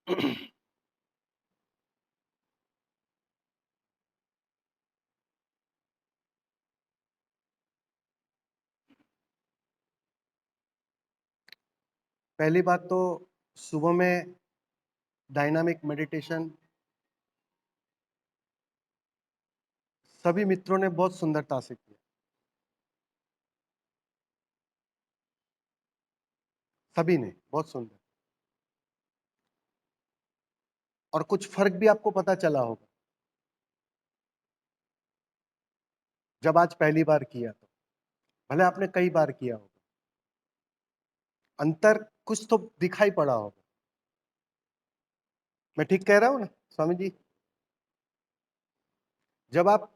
पहली बात तो सुबह में डायनामिक मेडिटेशन सभी मित्रों ने बहुत सुंदरता से किया, सभी ने बहुत सुंदर, और कुछ फर्क भी आपको पता चला होगा जब आज पहली बार किया तो। भले आपने कई बार किया होगा, अंतर कुछ तो दिखाई पड़ा होगा। मैं ठीक कह रहा हूं ना स्वामी जी? जब आप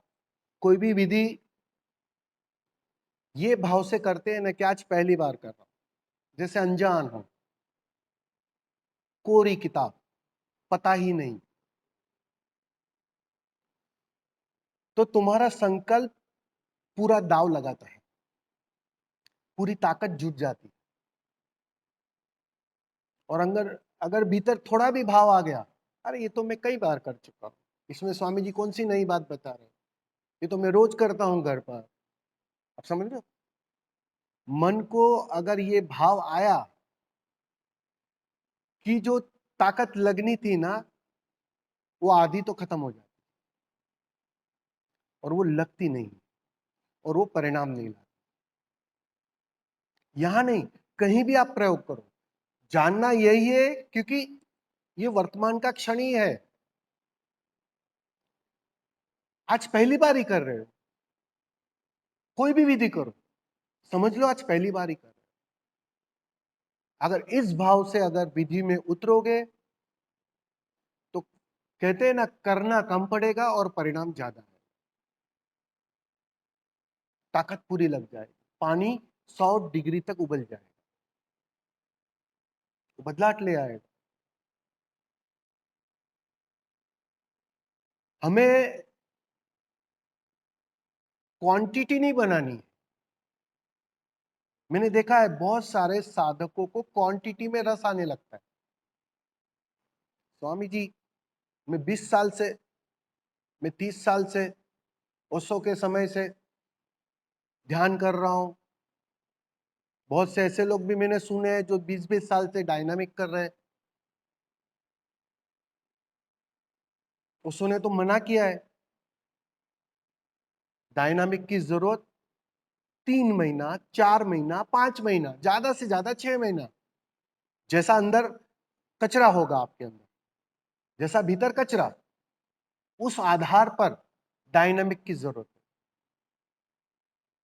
कोई भी विधि ये भाव से करते हैं ना कि आज पहली बार कर रहा हूं, जैसे अनजान हो, कोरी किताब, पता ही नहीं, तो तुम्हारा संकल्प पूरा दाव लगाता है, पूरी ताकत जुट जाती है। और अगर अगर भीतर थोड़ा भी भाव आ गया, अरे ये तो मैं कई बार कर चुका हूं, इसमें स्वामी जी कौन सी नई बात बता रहे हैं, ये तो मैं रोज करता हूं घर पर। आप समझ रहे हो? मन को अगर ये भाव आया कि जो ताकत लगनी थी ना, वो आधी तो खत्म हो जाती, और वो लगती नहीं, और वो परिणाम नहीं लाती। यहां नहीं, कहीं भी आप प्रयोग करो, जानना यही है, क्योंकि ये वर्तमान का क्षण ही है। आज पहली बार ही कर रहे हो, कोई भी विधि करो, समझ लो आज पहली बार ही कर रहे हो। अगर इस भाव से अगर विधि में उतरोगे तो कहते हैं ना, करना कम पड़ेगा और परिणाम ज्यादा है। ताकत पूरी लग जाएगी, पानी 100 डिग्री तक उबल जाएगा, तो बदलाव ले आएगा। हमें क्वांटिटी नहीं बनानी है। मैंने देखा है बहुत सारे साधकों को क्वांटिटी में रस आने लगता है। स्वामी जी, मैं 20 साल से, मैं 30 साल से, ओशो के समय से ध्यान कर रहा हूं। बहुत से ऐसे लोग भी मैंने सुने हैं जो 20-20 साल से डायनामिक कर रहे हैं। ओशो ने तो मना किया है, डायनामिक की जरूरत 3 महीना, 4 महीना, 5 महीना, ज्यादा से ज्यादा 6 महीना। जैसा अंदर कचरा होगा आपके अंदर, जैसा भीतर कचरा, उस आधार पर डायनामिक की जरूरत है।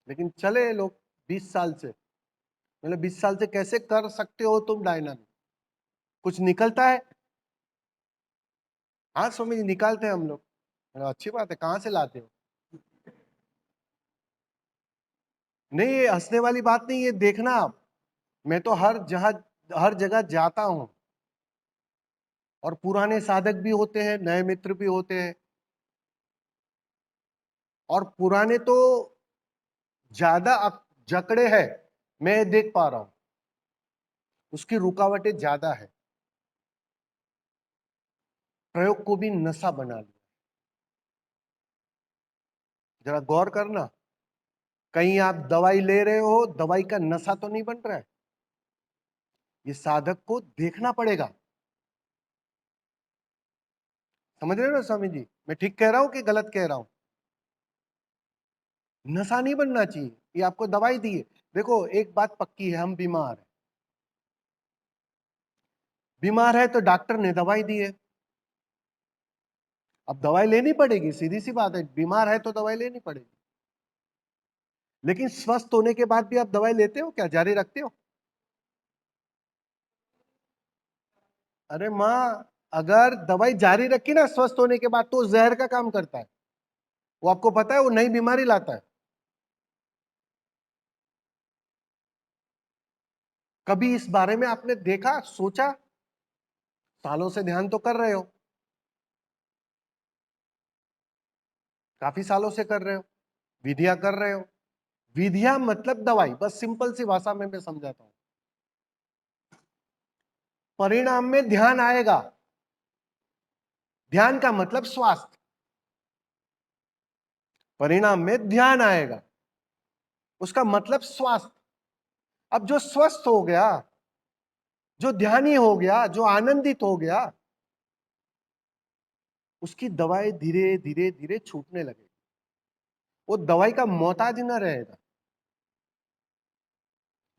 लेकिन चले लोग 20 साल से, मतलब 20 साल से कैसे कर सकते हो तुम डायनामिक? कुछ निकलता है? हाँ स्वामी जी, निकालते हैं हम लोग। अच्छी बात है, कहां से लाते हो? नहीं, ये हंसने वाली बात नहीं, ये देखना आप, मैं तो हर जगह जाता हूं, और पुराने साधक भी होते हैं, नए मित्र भी होते हैं, और पुराने तो ज्यादा जकड़े हैं, मैं देख पा रहा हूं, उसकी रुकावटें ज्यादा है, प्रयोग को भी नशा बना लिया। जरा गौर करना, कहीं आप दवाई ले रहे हो, दवाई का नशा तो नहीं बन रहा है? ये साधक को देखना पड़ेगा। समझ रहे हो ना स्वामी जी? मैं ठीक कह रहा हूं कि गलत कह रहा हूं? नशा नहीं बनना चाहिए। ये आपको दवाई दी है, देखो एक बात पक्की है, हम बीमार हैं, बीमार है तो डॉक्टर ने दवाई दी है, अब दवाई लेनी पड़ेगी, सीधी सी बात है, बीमार है तो दवाई लेनी पड़ेगी। लेकिन स्वस्थ होने के बाद भी आप दवाई लेते हो क्या, जारी रखते हो? अरे माँ, अगर दवाई जारी रखी ना स्वस्थ होने के बाद, तो जहर का काम करता है, वो आपको पता है, वो नई बीमारी लाता है। कभी इस बारे में आपने देखा, सोचा? सालों से ध्यान तो कर रहे हो, काफी सालों से कर रहे हो, विधियां कर रहे हो, विधियां मतलब दवाई, बस सिंपल सी भाषा में मैं समझाता हूं। परिणाम में ध्यान आएगा, ध्यान का मतलब स्वास्थ्य, परिणाम में ध्यान आएगा, उसका मतलब स्वास्थ्य। अब जो स्वस्थ हो गया, जो ध्यानी हो गया, जो आनंदित हो गया, उसकी दवाई धीरे धीरे धीरे छूटने लगेगी, वो दवाई का मोहताज न रहेगा,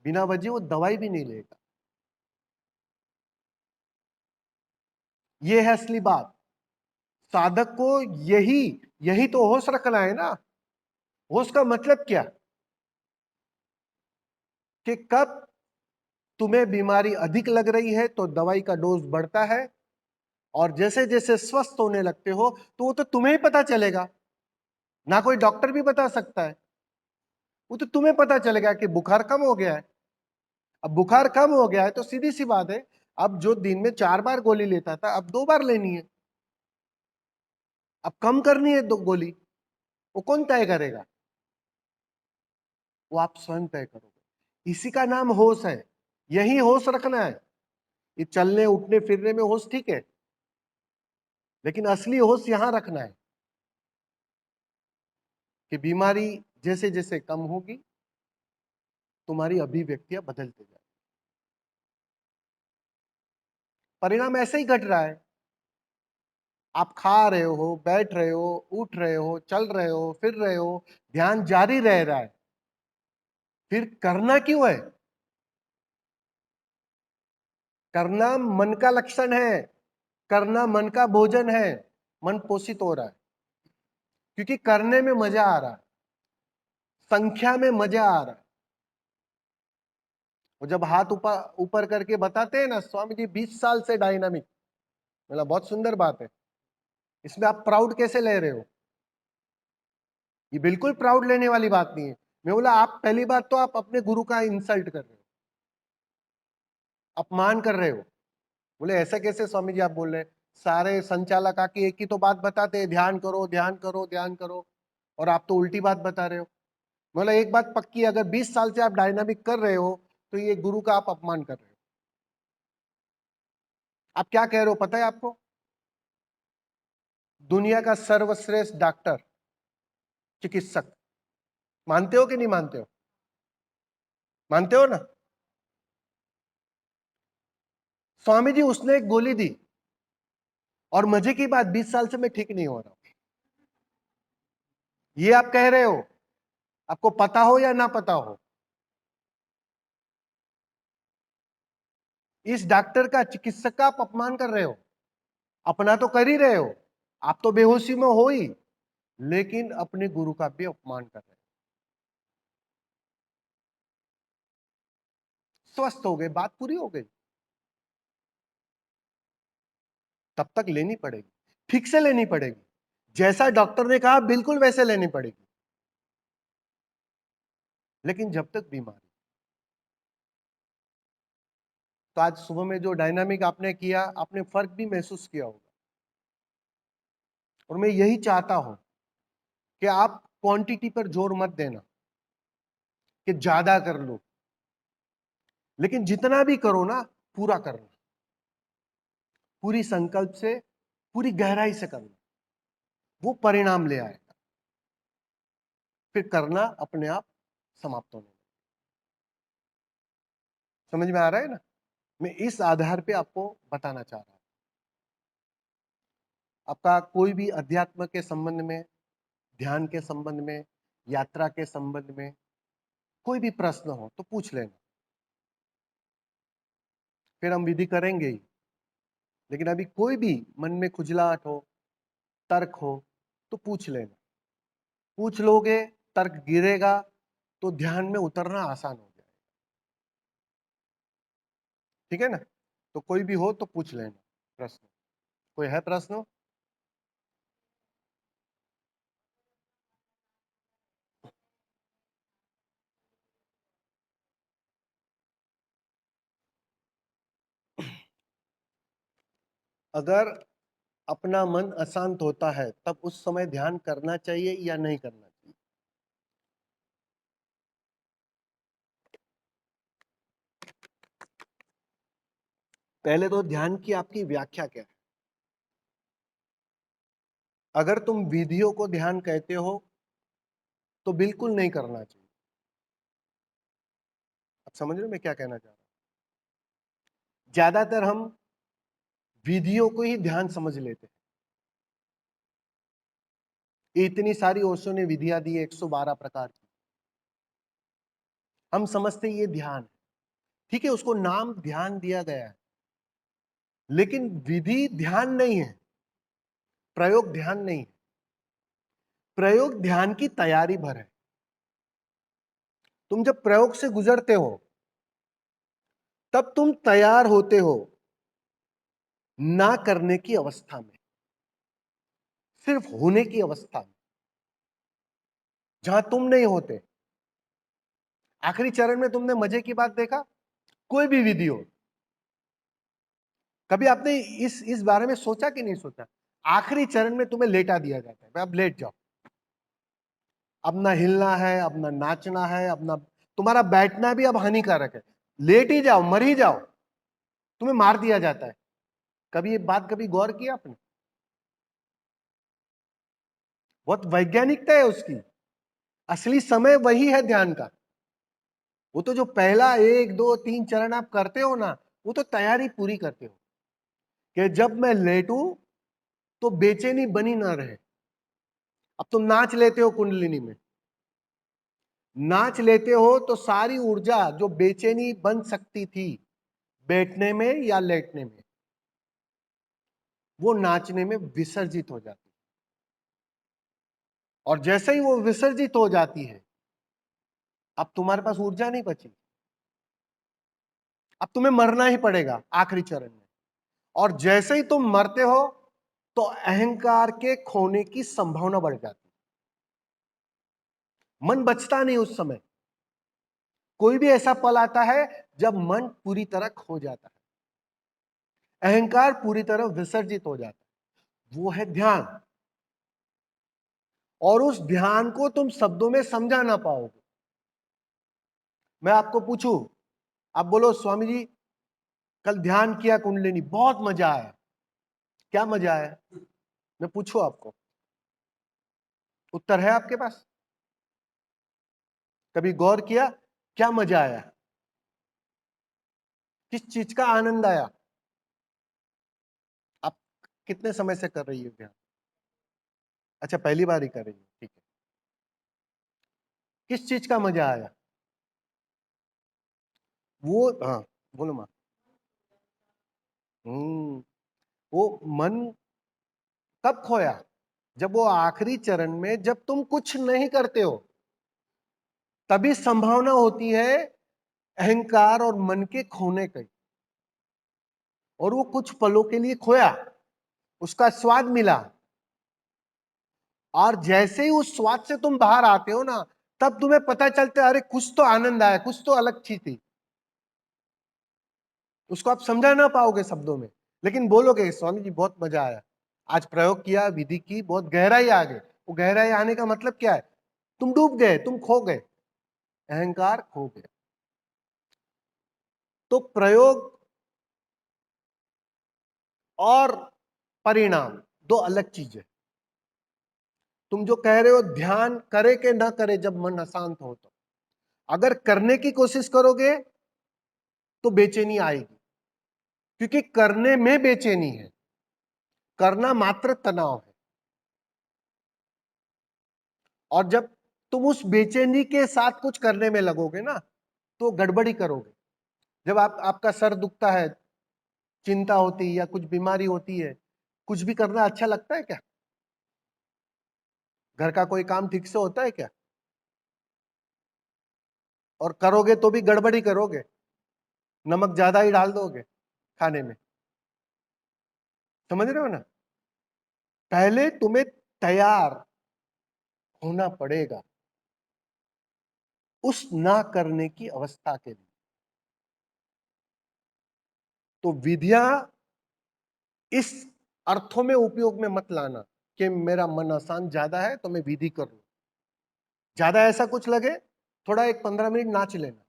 बिना वजह वो दवाई भी नहीं लेगा। ये है असली बात। साधक को यही यही तो होश रखना है ना। होश का मतलब क्या, कि कब तुम्हें बीमारी अधिक लग रही है तो दवाई का डोज बढ़ता है, और जैसे जैसे स्वस्थ होने लगते हो तो वो तो तुम्हें ही पता चलेगा, ना कोई डॉक्टर भी बता सकता है। वो तो तुम्हें पता चलेगा कि बुखार कम हो गया है। अब बुखार कम हो गया है तो सीधी सी बात है, अब जो दिन में 4 बार गोली लेता था अब 2 बार लेनी है, अब कम करनी है 2 गोली। वो कौन तय करेगा? वो आप स्वयं तय करोगे। इसी का नाम होश है। यही होश रखना है। ये चलने उठने फिरने में होश ठीक है, लेकिन असली होश यहां रखना है कि बीमारी जैसे जैसे कम होगी तुम्हारी अभिव्यक्तियां बदलते जाए, परिणाम ऐसे ही घट रहा है। आप खा रहे हो, बैठ रहे हो, उठ रहे हो, चल रहे हो, फिर रहे हो, ध्यान जारी रह रहा है, फिर करना क्यों है? करना मन का लक्षण है, करना मन का भोजन है। मन पोषित हो रहा है क्योंकि करने में मजा आ रहा है, संख्या में मजा आ रहा है। और जब हाथ ऊपर ऊपर करके बताते हैं ना, स्वामी जी 20 साल से डायनामिक, मतलब बहुत सुंदर बात है। इसमें आप प्राउड कैसे ले रहे हो? ये बिल्कुल प्राउड लेने वाली बात नहीं है। मैं बोला, आप पहली बात तो आप अपने गुरु का इंसल्ट कर रहे हो, अपमान कर रहे हो। बोले ऐसा कैसे स्वामी जी आप बोल रहे हैं? सारे संचालक आके एक ही तो बात बताते हैं, ध्यान करो ध्यान करो ध्यान करो, और आप तो उल्टी बात बता रहे हो। बोला एक बात पक्की, अगर 20 साल से आप डायनामिक कर रहे हो तो ये गुरु का आप अपमान कर रहे हो। आप क्या कह रहे हो पता है आपको? दुनिया का सर्वश्रेष्ठ डॉक्टर, चिकित्सक, मानते हो कि नहीं मानते हो? मानते हो ना? स्वामी जी उसने एक गोली दी, और मजे की बात 20 साल से मैं ठीक नहीं हो रहा हूं। ये आप कह रहे हो, आपको पता हो या ना पता हो। इस डॉक्टर का, चिकित्सक का आप अपमान कर रहे हो। अपना तो कर ही रहे हो, आप तो बेहोशी में हो ही, लेकिन अपने गुरु का भी अपमान कर रहे हो। स्वस्थ हो गए, बात पूरी हो गई। तब तक लेनी पड़ेगी, ठीक से लेनी पड़ेगी, जैसा डॉक्टर ने कहा बिल्कुल वैसे लेनी पड़ेगी। लेकिन जब तक बीमारी, तो आज सुबह में जो डायनामिक आपने किया, आपने फर्क भी महसूस किया होगा। और मैं यही चाहता हूं कि आप क्वांटिटी पर जोर मत देना कि ज्यादा कर लो, लेकिन जितना भी करो ना, पूरा करना, पूरी संकल्प से, पूरी गहराई से करना, वो परिणाम ले आएगा। फिर करना अपने आप समाप्त होने लगेगा। समझ में आ रहा है ना? मैं इस आधार पे आपको बताना चाह रहा हूं। आपका कोई भी अध्यात्म के संबंध में, ध्यान के संबंध में, यात्रा के संबंध में कोई भी प्रश्न हो तो पूछ लेना, फिर हम विधि करेंगे ही। लेकिन अभी कोई भी मन में खुजलाहट हो, तर्क हो, तो पूछ लेना। पूछ लोगे, तर्क गिरेगा, तो ध्यान में उतरना आसान हो जाएगा। ठीक है ना? तो कोई भी हो तो पूछ लेना प्रश्न। कोई है प्रश्न? अगर अपना मन अशांत होता है तब उस समय ध्यान करना चाहिए या नहीं करना चाहिए? पहले तो ध्यान की आपकी व्याख्या क्या है? अगर तुम विधियों को ध्यान कहते हो तो बिल्कुल नहीं करना चाहिए। आप समझ रहे हो मैं क्या कहना चाह रहा हूं? ज्यादातर हम विधियों को ही ध्यान समझ लेते हैं। इतनी सारी ओशो ने विधियां दी 112 प्रकार की, हम समझते ये ध्यान है। ठीक है, उसको नाम ध्यान दिया गया है, लेकिन विधि ध्यान नहीं है, प्रयोग ध्यान नहीं है। प्रयोग ध्यान की तैयारी भर है। तुम जब प्रयोग से गुजरते हो तब तुम तैयार होते हो ना करने की अवस्था में, सिर्फ होने की अवस्था में, जहां तुम नहीं होते। आखिरी चरण में तुमने मजे की बात देखा, कोई भी विधि हो, कभी आपने इस बारे में सोचा कि नहीं सोचा? आखिरी चरण में तुम्हें लेटा दिया जाता है, भाई अब लेट जाओ, अब ना हिलना है, अब ना नाचना है, अब ना तुम्हारा बैठना भी अब हानिकारक है, लेट ही जाओ, मर ही जाओ, तुम्हें मार दिया जाता है। कभी ये बात कभी गौर किया आपने? बहुत वैज्ञानिकता है उसकी। असली समय वही है ध्यान का। वो तो जो पहला 1 2 3 चरण आप करते हो ना, वो तो तैयारी पूरी करते हो कि जब मैं लेटूं तो बेचैनी बनी ना रहे। अब तुम नाच लेते हो कुंडलिनी में, नाच लेते हो तो सारी ऊर्जा जो बेचैनी बन सकती थी बैठने में या लेटने में, वो नाचने में विसर्जित हो जाती है। और जैसे ही वो विसर्जित हो जाती है, अब तुम्हारे पास ऊर्जा नहीं बची, अब तुम्हें मरना ही पड़ेगा आखिरी चरण में। और जैसे ही तुम मरते हो तो अहंकार के खोने की संभावना बढ़ जाती है। मन बचता नहीं उस समय। कोई भी ऐसा पल आता है जब मन पूरी तरह खो जाता है, अहंकार पूरी तरह विसर्जित हो जाता है, वो है ध्यान। और उस ध्यान को तुम शब्दों में समझा ना पाओगे। मैं आपको पूछूं, आप बोलो स्वामी जी कल ध्यान किया कुंडलिनी, बहुत मजा आया, क्या मजा आया? मैं पूछूं आपको, उत्तर है आपके पास? कभी गौर किया क्या मजा आया, किस चीज का आनंद आया? आप कितने समय से कर रही हो ध्यान? अच्छा, पहली बार ही कर रही हो, ठीक है। किस चीज का मजा आया? वो, हाँ, बोलो मां। हम्म वो मन कब खोया? जब वो आखिरी चरण में, जब तुम कुछ नहीं करते हो, तभी संभावना होती है अहंकार और मन के खोने की। और वो कुछ पलों के लिए खोया, उसका स्वाद मिला, और जैसे ही उस स्वाद से तुम बाहर आते हो ना, तब तुम्हें पता चलता है अरे कुछ तो आनंद आया, कुछ तो अलग चीज थी। उसको आप समझा ना पाओगे शब्दों में, लेकिन बोलोगे स्वामी जी बहुत मजा आया, आज प्रयोग किया, विधि की, बहुत गहराई आ गई। वो गहराई आने का मतलब क्या है? तुम डूब गए, तुम खो गए, अहंकार खो गए। तो प्रयोग और परिणाम दो अलग चीजें। तुम जो कह रहे हो ध्यान करे कि ना करे जब मन अशांत हो, तो अगर करने की कोशिश करोगे तो बेचैनी आएगी, क्योंकि करने में बेचैनी है, करना मात्र तनाव है। और जब तुम उस बेचैनी के साथ कुछ करने में लगोगे ना, तो गड़बड़ी करोगे। जब आपका सर दुखता है, चिंता होती है या कुछ बीमारी होती है, कुछ भी करना अच्छा लगता है क्या? घर का कोई काम ठीक से होता है क्या? और करोगे तो भी गड़बड़ी करोगे, नमक ज्यादा ही डाल दोगे खाने में। समझ रहे हो ना? पहले तुम्हें तैयार होना पड़ेगा उस ना करने की अवस्था के लिए। तो विधियां इस अर्थों में उपयोग में मत लाना कि मेरा मन अशांत ज्यादा है तो मैं विधि कर लूं। ज्यादा ऐसा कुछ लगे, थोड़ा एक 15 मिनट नाच लेना,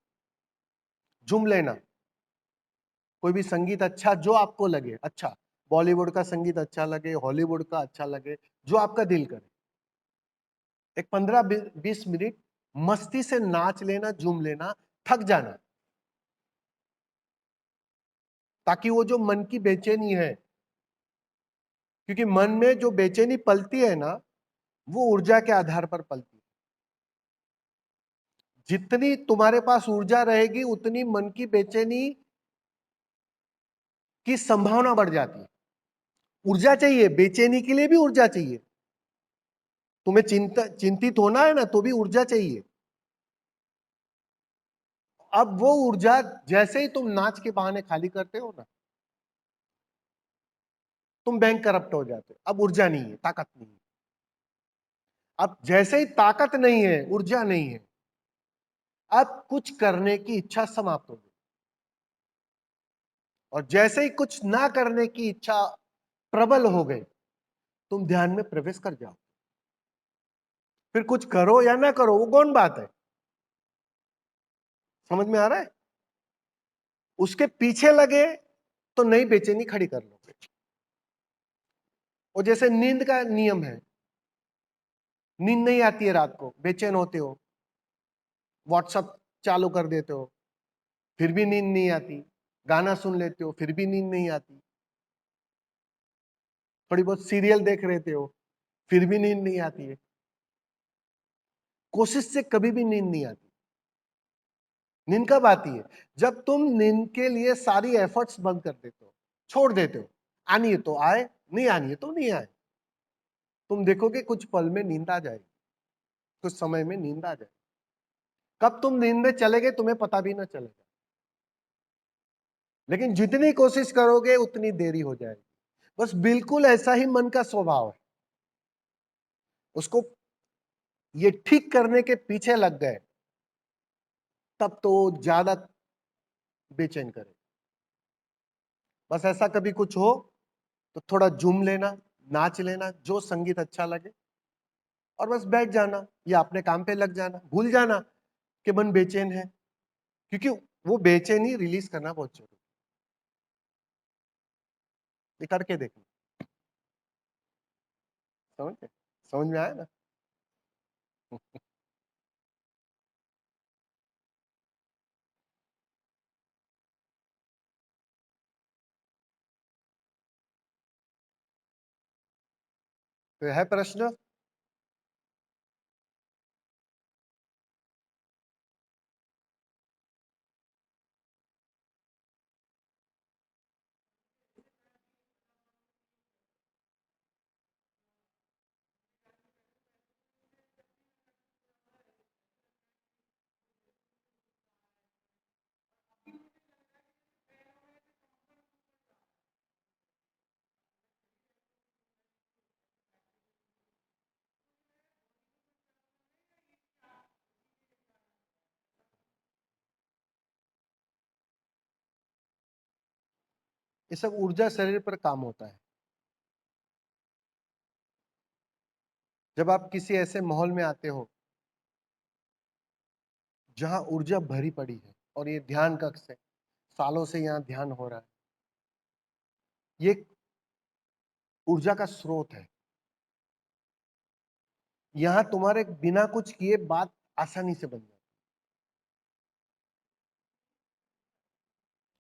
झूम लेना, कोई भी संगीत अच्छा जो आपको लगे अच्छा, बॉलीवुड का संगीत अच्छा लगे, हॉलीवुड का अच्छा लगे, जो आपका दिल करे। एक 15-20 मिनट मस्ती से नाच लेना, झूम लेना, थक जाना, ताकि वो जो मन की बेचैनी है, क्योंकि मन में जो बेचैनी पलती है ना, वो ऊर्जा के आधार पर पलती है। जितनी तुम्हारे पास ऊर्जा रहेगी, उतनी मन की बेचैनी की संभावना बढ़ जाती है। ऊर्जा चाहिए, बेचैनी के लिए भी ऊर्जा चाहिए। तुम्हें चिंतित होना है ना, तो भी ऊर्जा चाहिए। अब वो ऊर्जा जैसे ही तुम नाच के बहाने खाली करते हो ना, तुम बैंक करप्ट हो जाते हो। अब ऊर्जा नहीं है, ताकत नहीं है। अब जैसे ही ताकत नहीं है, ऊर्जा नहीं है, अब कुछ करने की इच्छा समाप्त हो गई। और जैसे ही कुछ ना करने की इच्छा प्रबल हो गई, तुम ध्यान में प्रवेश कर जाओ। फिर कुछ करो या ना करो, वो कौन बात है। समझ में आ रहा है? उसके पीछे लगे तो नई बेचैनी खड़ी कर लो। और जैसे नींद का नियम है, नींद नहीं आती है रात को, बेचैन होते हो, व्हाट्सएप चालू कर देते हो, फिर भी नींद नहीं आती, गाना सुन लेते हो, फिर भी नींद नहीं आती, थोड़ी बहुत सीरियल देख लेते हो, फिर भी नींद नहीं आती है। कोशिश से कभी भी नींद नहीं आती। नींद कब आती है? जब तुम नींद के लिए सारी एफर्ट्स बंद कर देते हो, छोड़ देते हो। आनी है तो आए, नहीं आनी है तो नहीं आए। तुम देखोगे कुछ पल में नींद आ जाएगी, कुछ समय में नींद आ जाएगी। कब तुम नींद में चले गए तुम्हें पता भी ना चलेगा। लेकिन जितनी कोशिश करोगे उतनी देरी हो जाएगी। बस बिल्कुल ऐसा ही मन का स्वभाव है। उसको ये ठीक करने के पीछे लग गए, तब तो ज्यादा बेचैन करे। बस ऐसा कभी कुछ हो तो थोड़ा झूम लेना, नाच लेना, जो संगीत अच्छा लगे, और बस बैठ जाना या अपने काम पे लग जाना, भूल जाना कि मन बेचैन है। क्योंकि वो बेचैनी रिलीज करना बहुत जरूरी है। ये करके देखना। समझ में? समझ में आया ना? तो है प्रश्न? ये सब ऊर्जा शरीर पर काम होता है। जब आप किसी ऐसे माहौल में आते हो जहां ऊर्जा भरी पड़ी है, और ये ध्यान कक्ष है, सालों से यहाँ ध्यान हो रहा है, ये ऊर्जा का स्रोत है। यहाँ तुम्हारे बिना कुछ किए बात आसानी से बन जाती है।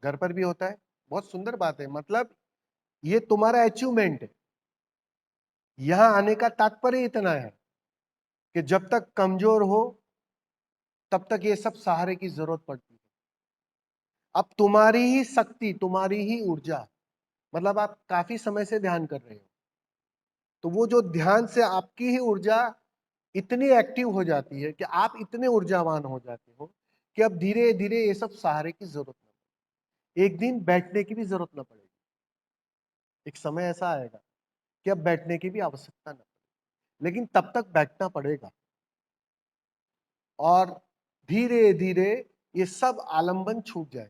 घर पर भी होता है। बहुत सुंदर बात है। मतलब ये तुम्हारा अचीवमेंट है। यहाँ आने का तात्पर्य इतना है कि जब तक कमजोर हो तब तक ये सब सहारे की जरूरत पड़ती है। अब तुम्हारी ही शक्ति, तुम्हारी ही ऊर्जा, मतलब आप काफी समय से ध्यान कर रहे हो, तो वो जो ध्यान से आपकी ही ऊर्जा इतनी एक्टिव हो जाती है कि आप इतने ऊर्जावान हो जाते हो कि अब धीरे धीरे ये सब सहारे की जरूरत ना पड़े। एक दिन बैठने की भी जरूरत ना पड़ेगी। एक समय ऐसा आएगा कि अब बैठने की भी आवश्यकता ना पड़े, लेकिन तब तक बैठना पड़ेगा। और धीरे धीरे ये सब आलंबन छूट जाए।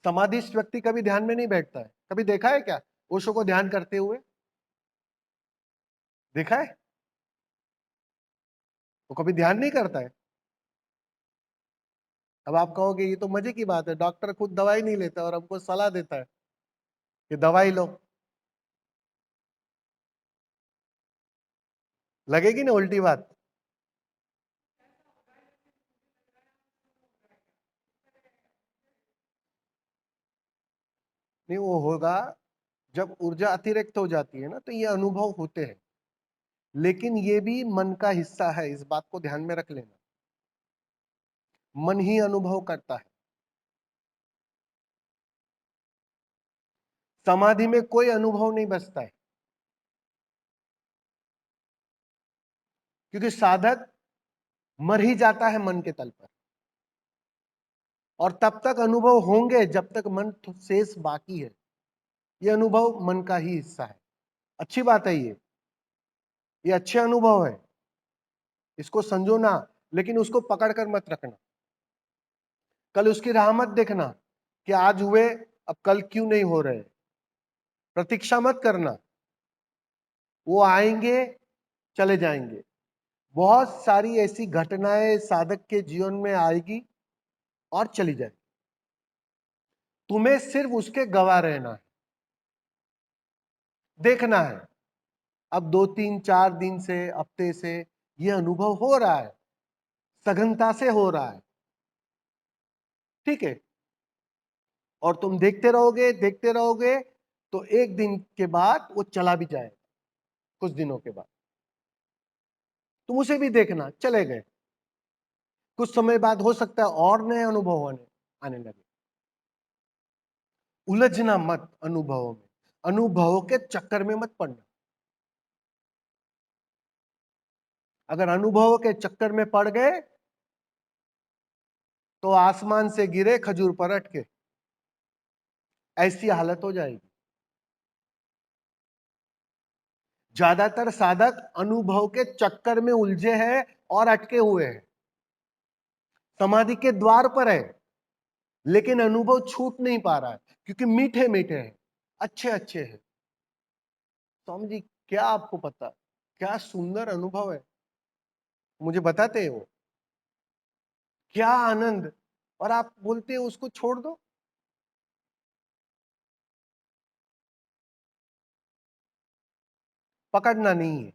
समाधिस्थ व्यक्ति कभी ध्यान में नहीं बैठता है। कभी देखा है क्या ओशो को ध्यान करते हुए? देखा है? वो कभी ध्यान नहीं करता है। अब आप कहोगे ये तो मजे की बात है, डॉक्टर खुद दवाई नहीं लेता और हमको सलाह देता है कि दवाई लो, लगेगी ना उल्टी बात। नहीं, वो होगा जब ऊर्जा अतिरिक्त हो जाती है ना, तो ये अनुभव होते हैं, लेकिन ये भी मन का हिस्सा है, इस बात को ध्यान में रख लेना। मन ही अनुभव करता है। समाधि में कोई अनुभव नहीं बचता है, क्योंकि साधक मर ही जाता है मन के तल पर, और तब तक अनुभव होंगे जब तक मन शेष बाकी है। ये अनुभव मन का ही हिस्सा है। अच्छी बात है ये अच्छे अनुभव है, इसको समझो ना, लेकिन उसको पकड़ कर मत रखना। कल उसकी राह मत देखना कि आज हुए अब कल क्यों नहीं हो रहे। प्रतीक्षा मत करना, वो आएंगे चले जाएंगे। बहुत सारी ऐसी घटनाएं साधक के जीवन में आएगी और चली जाएगी। तुम्हें सिर्फ उसके गवाह रहना है, देखना है। अब 2 3 4 दिन से, हफ्ते से ये अनुभव हो रहा है, सघनता से हो रहा है, ठीक है। और तुम देखते रहोगे तो एक दिन के बाद वो चला भी जाएगा, कुछ दिनों के बाद तुम उसे भी देखना, चले गए। कुछ समय बाद हो सकता है और नए अनुभव आने लगे। उलझना मत अनुभवों में, अनुभवों के चक्कर में मत पड़ना। अगर अनुभवों के चक्कर में पड़ गए तो आसमान से गिरे खजूर पर अटके, ऐसी हालत हो जाएगी। ज्यादातर साधक अनुभव के चक्कर में उलझे हैं और अटके हुए हैं, समाधि के द्वार पर है, लेकिन अनुभव छूट नहीं पा रहा है, क्योंकि मीठे मीठे हैं, अच्छे अच्छे हैं। स्वामी जी, क्या आपको पता, क्या सुंदर अनुभव है, मुझे बताते हैं वो, क्या आनंद, और आप बोलते हैं उसको छोड़ दो। पकड़ना नहीं है,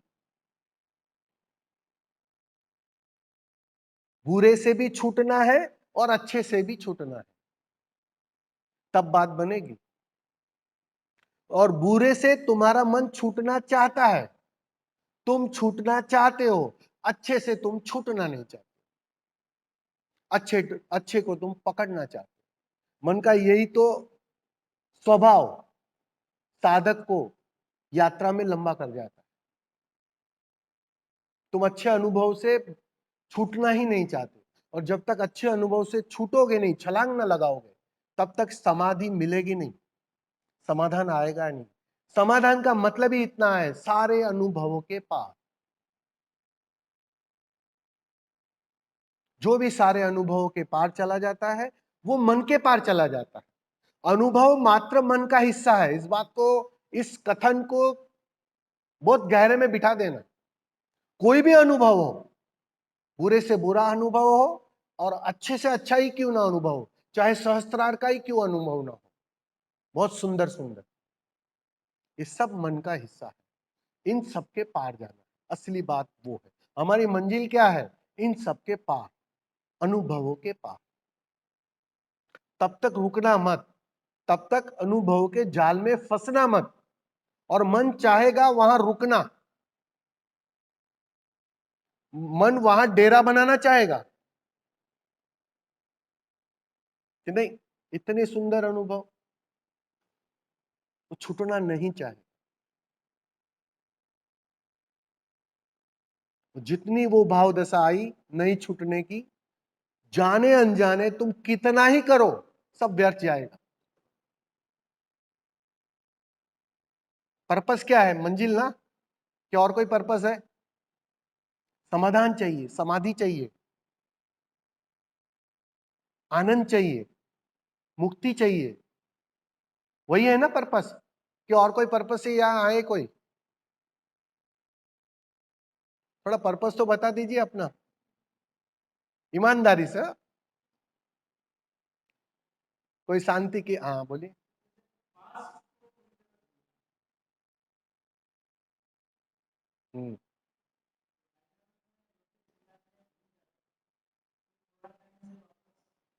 बुरे से भी छूटना है और अच्छे से भी छूटना है, तब बात बनेगी। और बुरे से तुम्हारा मन छूटना चाहता है, तुम छूटना चाहते हो, अच्छे से तुम छूटना नहीं चाहते, अच्छे अच्छे को तुम पकड़ना चाहते हो। मन का यही तो स्वभाव साधक को यात्रा में लंबा कर जाता है। तुम अच्छे अनुभव से छूटना ही नहीं चाहते, और जब तक अच्छे अनुभव से छूटोगे नहीं, छलांग ना लगाओगे, तब तक समाधि मिलेगी नहीं, समाधान आएगा नहीं। समाधान का मतलब ही इतना है, सारे अनुभवों के पार। जो भी सारे अनुभवों के पार चला जाता है वो मन के पार चला जाता है। अनुभव मात्र मन का हिस्सा है, इस बात को, इस कथन को बहुत गहरे में बिठा देना। कोई भी अनुभव हो, बुरे से बुरा अनुभव हो और अच्छे से अच्छा ही क्यों ना अनुभव हो, चाहे सहस्त्रार का ही क्यों अनुभव ना हो, बहुत सुंदर सुंदर, ये सब मन का हिस्सा है। इन सबके पार जाना, असली बात वो है। हमारी मंजिल क्या है? इन सबके पार, अनुभवों के पार। तब तक रुकना मत, तब तक अनुभव के जाल में फंसना मत, और मन चाहेगा वहां रुकना, मन वहां डेरा बनाना चाहेगा कि नहीं, इतने सुंदर अनुभव तो छूटना नहीं चाहे। जितनी वो भाव दशा आई नहीं छूटने की, जाने अनजाने तुम कितना ही करो, सब व्यर्थ जाएगा। पर्पस क्या है? मंजिल ना, क्या और कोई पर्पस है? समाधान चाहिए, समाधि चाहिए, आनंद चाहिए, मुक्ति चाहिए, वही है ना पर्पस। कि और कोई पर्पस से यहां आए कोई? थोड़ा पर्पस तो बता दीजिए अपना, ईमानदारी से। कोई शांति की, हाँ बोलिए। हम्म,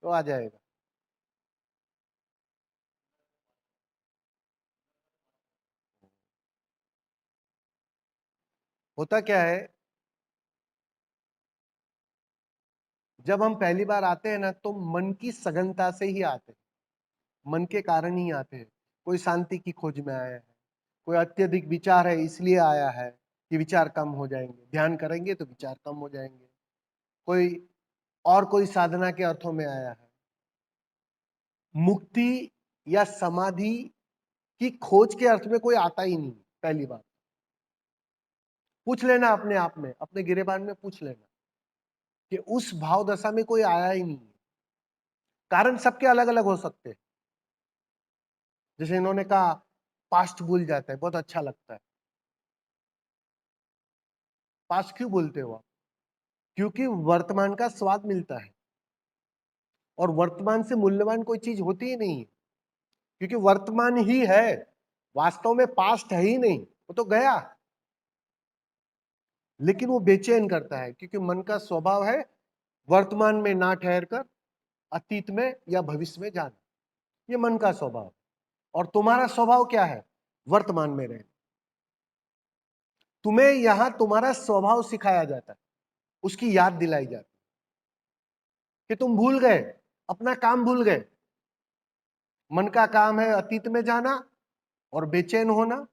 तो आ जाएगा। होता क्या है, जब हम पहली बार आते हैं ना तो मन की सघनता से ही आते हैं, मन के कारण ही आते हैं। कोई शांति की खोज में आया है, कोई अत्यधिक विचार है इसलिए आया है कि विचार कम हो जाएंगे, ध्यान करेंगे तो विचार कम हो जाएंगे। कोई और कोई साधना के अर्थों में आया है। मुक्ति या समाधि की खोज के अर्थ में कोई आता ही नहीं पहली बार। पूछ लेना अपने आप में, अपने गिरेबान में पूछ लेना कि उस भाव दशा में कोई आया ही नहीं। कारण सबके अलग अलग हो सकते हैं। जैसे इन्होंने कहा पास्ट भूल जाता है, बहुत अच्छा लगता है। पास्ट क्यों बोलते हो आप? क्योंकि वर्तमान का स्वाद मिलता है, और वर्तमान से मूल्यवान कोई चीज होती ही नहीं है, क्योंकि वर्तमान ही है। वास्तव में पास्ट है ही नहीं, वो तो गया। लेकिन वो बेचैन करता है, क्योंकि मन का स्वभाव है वर्तमान में ना ठहर कर अतीत में या भविष्य में जाना। ये मन का स्वभाव। और तुम्हारा स्वभाव क्या है? वर्तमान में रहना। तुम्हें यहां तुम्हारा स्वभाव सिखाया जाता है, उसकी याद दिलाई जाती है कि तुम भूल गए, अपना काम भूल गए। मन का काम है अतीत में जाना और बेचैन होना,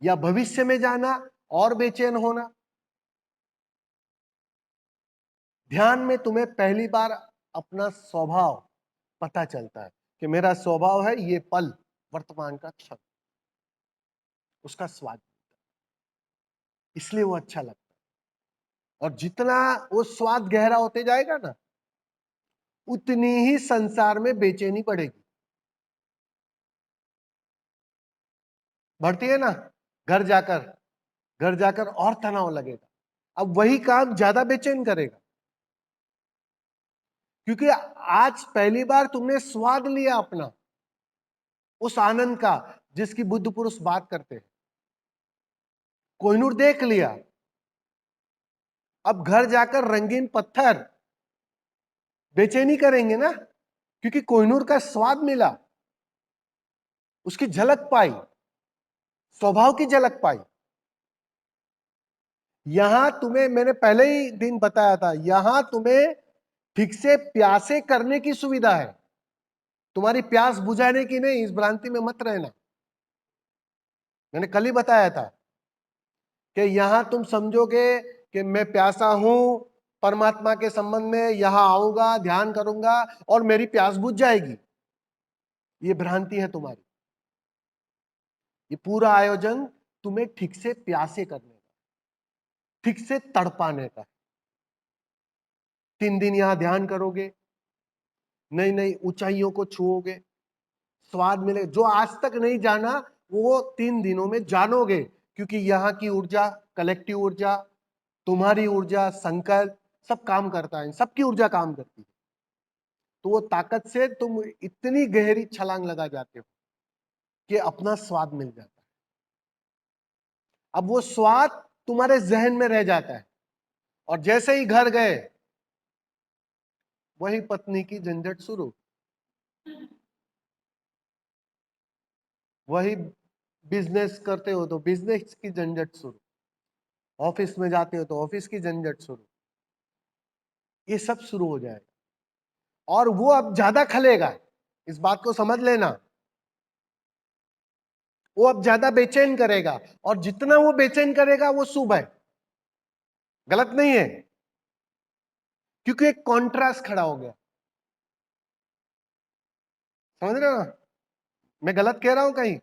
या भविष्य में जाना और बेचैन होना। ध्यान में तुम्हें पहली बार अपना स्वभाव पता चलता है कि मेरा स्वभाव है ये पल, वर्तमान का क्षण, उसका स्वाद, इसलिए वो अच्छा लगता है। और जितना वो स्वाद गहरा होते जाएगा ना, उतनी ही संसार में बेचैनी बढ़ेगी। बढ़ती है ना? घर जाकर घर जाकर और तनाव लगेगा। अब वही काम ज्यादा बेचैन करेगा, क्योंकि आज पहली बार तुमने स्वाद लिया अपना उस आनंद का जिसकी बुद्ध पुरुष बात करते हैं। कोहिनूर देख लिया, अब घर जाकर रंगीन पत्थर बेचैनी करेंगे ना, क्योंकि कोहिनूर का स्वाद मिला, उसकी झलक पाई, स्वभाव की झलक पाई। यहां तुम्हें मैंने पहले ही दिन बताया था, यहां तुम्हें ठीक से प्यासे करने की सुविधा है, तुम्हारी प्यास बुझाने की नहीं। इस भ्रांति में मत रहना। मैंने कल ही बताया था कि यहां तुम समझोगे कि मैं प्यासा हूं परमात्मा के संबंध में, यहां आऊंगा, ध्यान करूंगा और मेरी प्यास बुझ जाएगी। ये भ्रांति है तुम्हारी। ये पूरा आयोजन तुम्हें ठीक से प्यासे करने का, ठीक से तड़पाने का। 3 दिन यहां ध्यान करोगे, नई नई ऊंचाइयों को छुओगे, स्वाद मिले जो आज तक नहीं जाना, वो 3 दिनों में जानोगे। क्योंकि यहाँ की ऊर्जा, कलेक्टिव ऊर्जा, तुम्हारी ऊर्जा, संकल्प, सब काम करता है, सबकी ऊर्जा काम करती है। तो वो ताकत से तुम इतनी गहरी छलांग लगा जाते हो कि अपना स्वाद मिल जाता है। अब वो स्वाद तुम्हारे जहन में रह जाता है, और जैसे ही घर गए वही पत्नी की झंझट शुरू, वही बिजनेस करते हो तो बिजनेस की झंझट शुरू, ऑफिस में जाते हो तो ऑफिस की झंझट शुरू। ये सब शुरू हो जाएगा, और वो अब ज्यादा खलेगा। इस बात को समझ लेना, वो अब ज्यादा बेचैन करेगा, और जितना वो बेचैन करेगा वो शुभ है, गलत नहीं है। क्योंकि एक कॉन्ट्रास्ट खड़ा हो गया। समझ रहे हो ना? मैं गलत कह रहा हूं कहीं?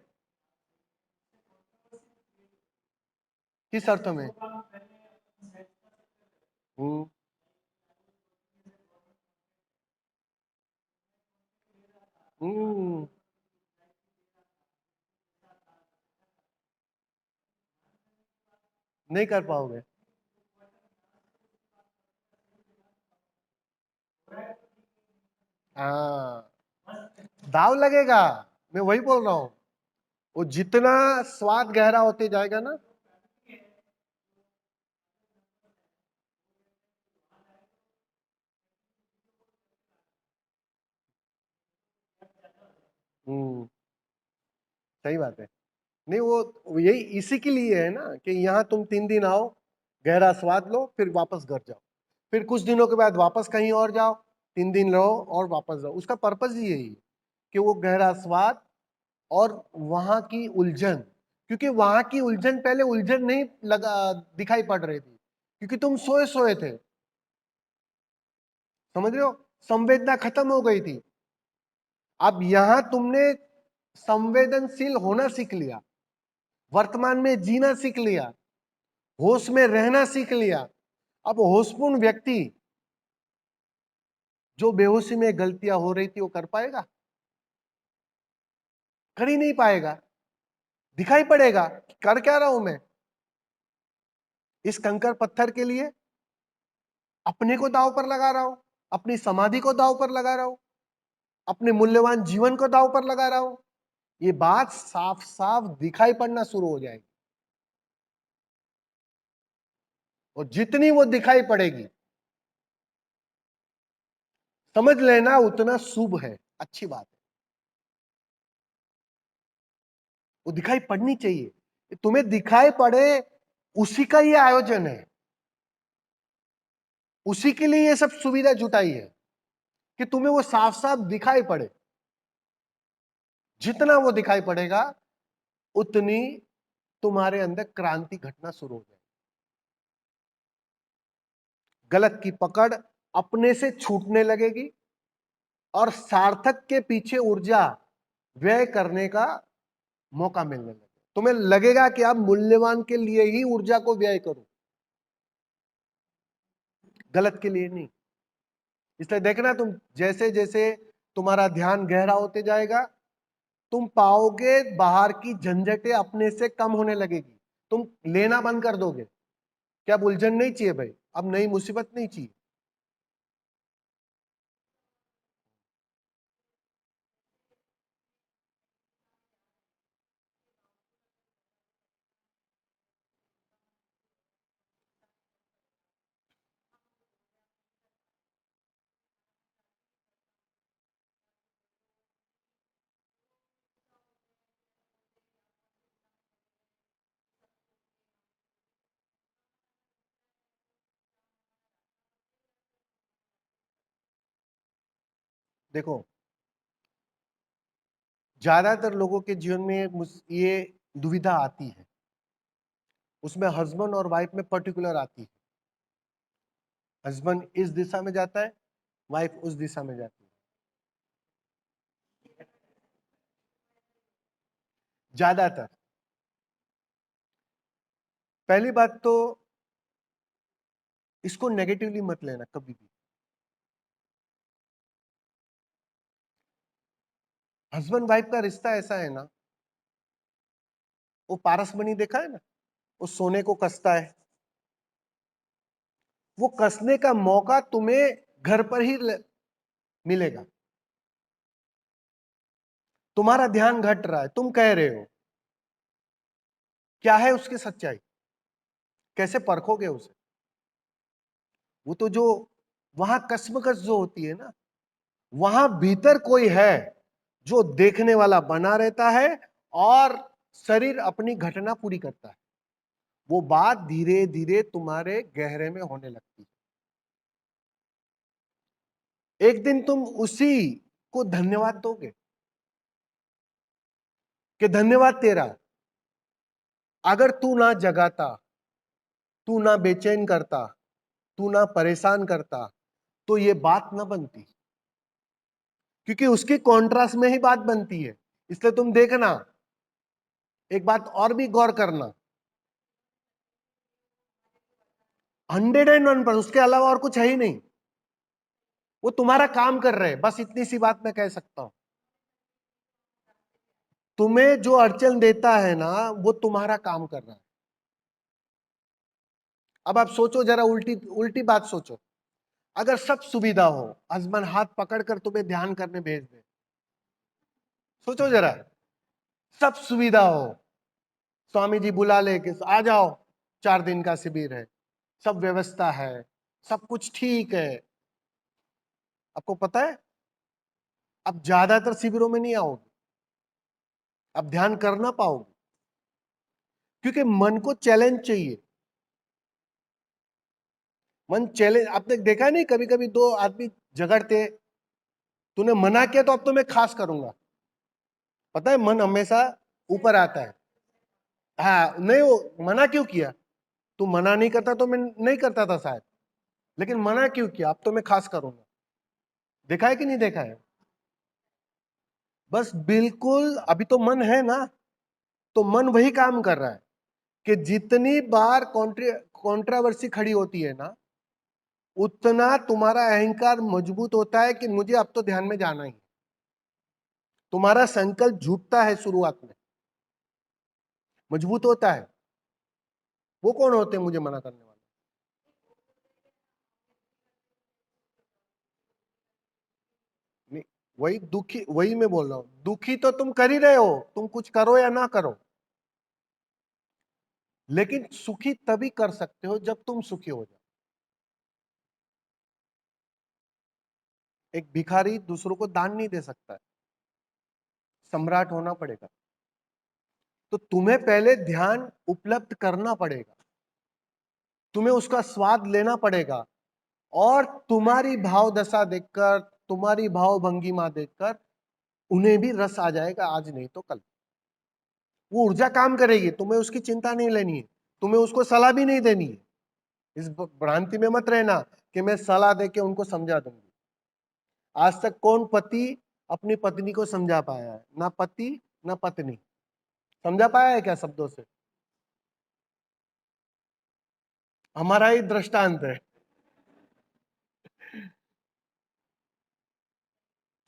किस अर्थ में? हम्म, हम्म, नहीं कर पाओगे। हाँ, दाव लगेगा। मैं वही बोल रहा हूं, वो जितना स्वाद गहरा होते जाएगा ना, हम्म, सही बात है। नहीं, वो यही इसी के लिए है ना कि यहाँ तुम 3 दिन आओ, गहरा स्वाद लो, फिर वापस घर जाओ, फिर कुछ दिनों के बाद वापस कहीं और जाओ, 3 दिन रहो और वापस जाओ। उसका पर्पज ही यही है कि वो गहरा स्वाद और वहां की उलझन, क्योंकि वहां की उलझन पहले उलझन नहीं लगा दिखाई पड़ रही थी, क्योंकि तुम सोए सोए थे। समझ रहे हो? संवेदना खत्म हो गई थी। अब यहां तुमने संवेदनशील होना सीख लिया, वर्तमान में जीना सीख लिया, होश में रहना सीख लिया। अब होशपूर्ण व्यक्ति जो बेहोशी में गलतियां हो रही थी वो कर पाएगा? कर ही नहीं पाएगा। दिखाई पड़ेगा कि कर क्या रहा हूं मैं। इस कंकर पत्थर के लिए अपने को दांव पर लगा रहा हूं, अपनी समाधि को दांव पर लगा रहा हूं, अपने मूल्यवान जीवन को दांव पर लगा रहा हूं। ये बात साफ साफ दिखाई पड़ना शुरू हो जाएगी, और जितनी वो दिखाई पड़ेगी, समझ लेना उतना शुभ है, अच्छी बात है। वो दिखाई पड़नी चाहिए, तुम्हें दिखाई पड़े, उसी का ये आयोजन है, उसी के लिए ये सब सुविधा जुटाई है कि तुम्हें वो साफ साफ दिखाई पड़े। जितना वो दिखाई पड़ेगा उतनी तुम्हारे अंदर क्रांति घटना शुरू हो जाएगी। गलत की पकड़ अपने से छूटने लगेगी और सार्थक के पीछे ऊर्जा व्यय करने का मौका मिलने लगेगा। तुम्हें लगेगा कि आप मूल्यवान के लिए ही ऊर्जा को व्यय करो, गलत के लिए नहीं। इसलिए देखना, तुम जैसे जैसे तुम्हारा ध्यान गहरा होते जाएगा, तुम पाओगे बाहर की झंझटें अपने से कम होने लगेगी। तुम लेना बंद कर दोगे कि अब उलझन नहीं चाहिए भाई, अब नई मुसीबत नहीं चाहिए। देखो, ज्यादातर लोगों के जीवन में ये दुविधा आती है, उसमें हस्बैंड और वाइफ में पर्टिकुलर आती है। हस्बैंड इस दिशा में जाता है, वाइफ उस दिशा में जाती है। ज्यादातर, पहली बात तो इसको नेगेटिवली मत लेना कभी भी। हस्बैंड वाइफ का रिश्ता ऐसा है ना, वो पारसमणि देखा है ना, वो सोने को कसता है, वो कसने का मौका तुम्हें घर पर ही मिलेगा। तुम्हारा ध्यान घट रहा है, तुम कह रहे हो, क्या है उसकी सच्चाई, कैसे परखोगे उसे? वो तो जो वहां कसमकस जो होती है ना, वहां भीतर कोई है जो देखने वाला बना रहता है और शरीर अपनी घटना पूरी करता है। वो बात धीरे धीरे तुम्हारे गहरे में होने लगती है। एक दिन तुम उसी को धन्यवाद दोगे कि धन्यवाद तेरा, अगर तू ना जगाता, तू ना बेचैन करता, तू ना परेशान करता, तो ये बात ना बनती, क्योंकि उसकी कॉन्ट्रास्ट में ही बात बनती है। इसलिए तुम देखना, एक बात और भी गौर करना, 101%, उसके अलावा और कुछ है ही नहीं। वो तुम्हारा काम कर रहे हैं, बस इतनी सी बात मैं कह सकता हूं। तुम्हें जो अड़चन देता है ना, वो तुम्हारा काम कर रहा है। अब आप सोचो जरा, उल्टी उल्टी बात सोचो। अगर सब सुविधा हो, हस्बैंड हाथ पकड़कर तुम्हें ध्यान करने भेज दे, सोचो जरा, सब सुविधा हो, स्वामी जी बुला ले कि आ जाओ, 4 दिन का शिविर है, सब व्यवस्था है, सब कुछ ठीक है, आपको पता है अब ज्यादातर शिविरों में नहीं आओगे। आप ध्यान कर ना पाओगे, क्योंकि मन को चैलेंज चाहिए। मन चैलेंज, आपने देखा नहीं कभी कभी दो आदमी झगड़ते, तूने मना किया तो अब तो मैं खास करूंगा, पता है मन हमेशा ऊपर आता है। हाँ नहीं, वो मना क्यों किया? तू मना नहीं करता तो मैं नहीं करता था शायद, लेकिन मना क्यों किया, अब तो मैं खास करूंगा। देखा है कि नहीं देखा है? बस बिल्कुल, अभी तो मन है ना, तो मन वही काम कर रहा है कि जितनी बार कॉन्ट्रावर्सी खड़ी होती है ना, उतना तुम्हारा अहंकार मजबूत होता है कि मुझे अब तो ध्यान में जाना ही। तुम्हारा संकल्प झूठता है शुरुआत में, मजबूत होता है। वो कौन होते हैं मुझे मना करने वाले? नहीं, वही दुखी, वही मैं बोल रहा हूं, दुखी तो तुम कर ही रहे हो, तुम कुछ करो या ना करो, लेकिन सुखी तभी कर सकते हो जब तुम सुखी हो जाओ। एक भिखारी दूसरों को दान नहीं दे सकता है, सम्राट होना पड़ेगा। तो तुम्हें पहले ध्यान उपलब्ध करना पड़ेगा, तुम्हें उसका स्वाद लेना पड़ेगा, और तुम्हारी भाव दशा देखकर, तुम्हारी भाव भंगिमा देखकर उन्हें भी रस आ जाएगा, आज नहीं तो कल। वो ऊर्जा काम करेगी, तुम्हें उसकी चिंता नहीं लेनी है, तुम्हें उसको सलाह भी नहीं देनी है। इस भ्रांति में मत रहना कि मैं सलाह देके उनको समझा दूंगी। आज तक कौन पति अपनी पत्नी को समझा पाया है? ना पति ना पत्नी समझा पाया है क्या शब्दों से? हमारा ही दृष्टांत है।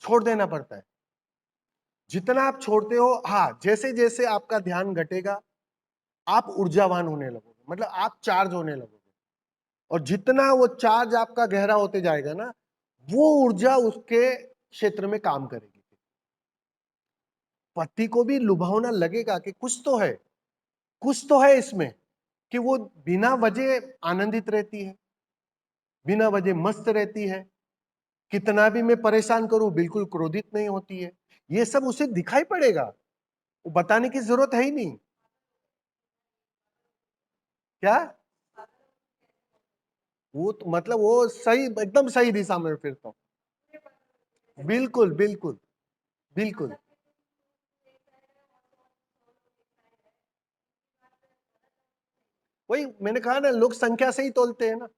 छोड़ देना पड़ता है। जितना आप छोड़ते हो, हाँ, जैसे जैसे आपका ध्यान घटेगा, आप ऊर्जावान होने लगोगे, मतलब आप चार्ज होने लगोगे। और जितना वो चार्ज आपका गहरा होते जाएगा ना, वो ऊर्जा उसके क्षेत्र में काम करेगी। पति को भी लुभावना लगेगा कि कुछ तो है, कुछ तो है इसमें, कि वो बिना वजह आनंदित रहती है, बिना वजह मस्त रहती है, कितना भी मैं परेशान करूं बिल्कुल क्रोधित नहीं होती है। ये सब उसे दिखाई पड़ेगा, वो बताने की जरूरत है ही नहीं। क्या? वो तो मतलब वो सही, एकदम सही दिशा में फिरता हूं। बिल्कुल बिल्कुल बिल्कुल। वही मैंने कहा ना, लोग संख्या से ही तोलते हैं ना,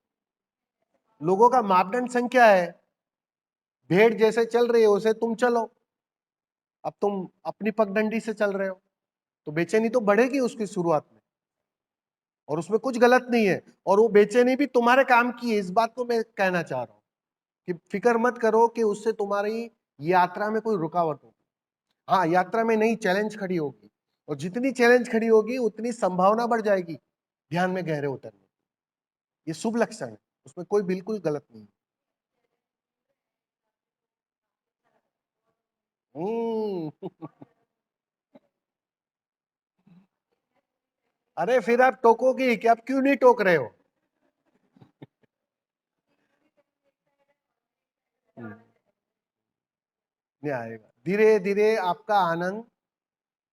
लोगों का मापदंड संख्या है। भेड़ जैसे चल रही है उसे तुम चलो, अब तुम अपनी पगडंडी से चल रहे हो, तो बेचैनी तो बढ़ेगी उसकी शुरुआत में, और उसमें कुछ गलत नहीं है। और वो बेचैनी भी तुम्हारे काम की है, इस बात को मैं कहना चाह रहा हूं कि फिक्र मत करो कि उससे तुम्हारी यात्रा में कोई रुकावट होगी। हाँ, यात्रा में नई चैलेंज खड़ी होगी, और जितनी चैलेंज खड़ी होगी उतनी संभावना बढ़ जाएगी ध्यान में गहरे उतरने। ये शुभ लक्षण है, उसमें कोई बिल्कुल गलत नहीं है। अरे फिर आप टोकोगे कि आप क्यों नहीं टोक रहे हो? हम्म, नहीं आएगा, धीरे धीरे आपका आनंद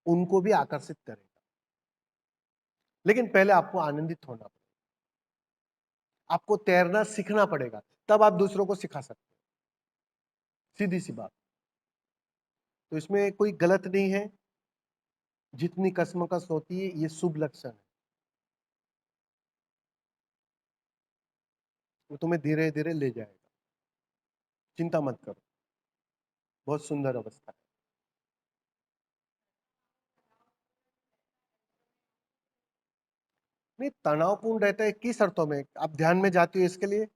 उनको भी आकर्षित करेगा, लेकिन पहले आपको आनंदित होना पड़ेगा, आपको तैरना सीखना पड़ेगा, तब आप दूसरों को सिखा सकते हैं। सीधी सी बात। तो इसमें कोई गलत नहीं है, जितनी कसमकस होती है ये शुभ लक्षण है। वो तुम्हें धीरे धीरे ले जाएगा, चिंता मत करो, बहुत सुंदर अवस्था है। नहीं, तनावपूर्ण रहता है किस अर्थों में? आप ध्यान में जाती हो इसके लिए?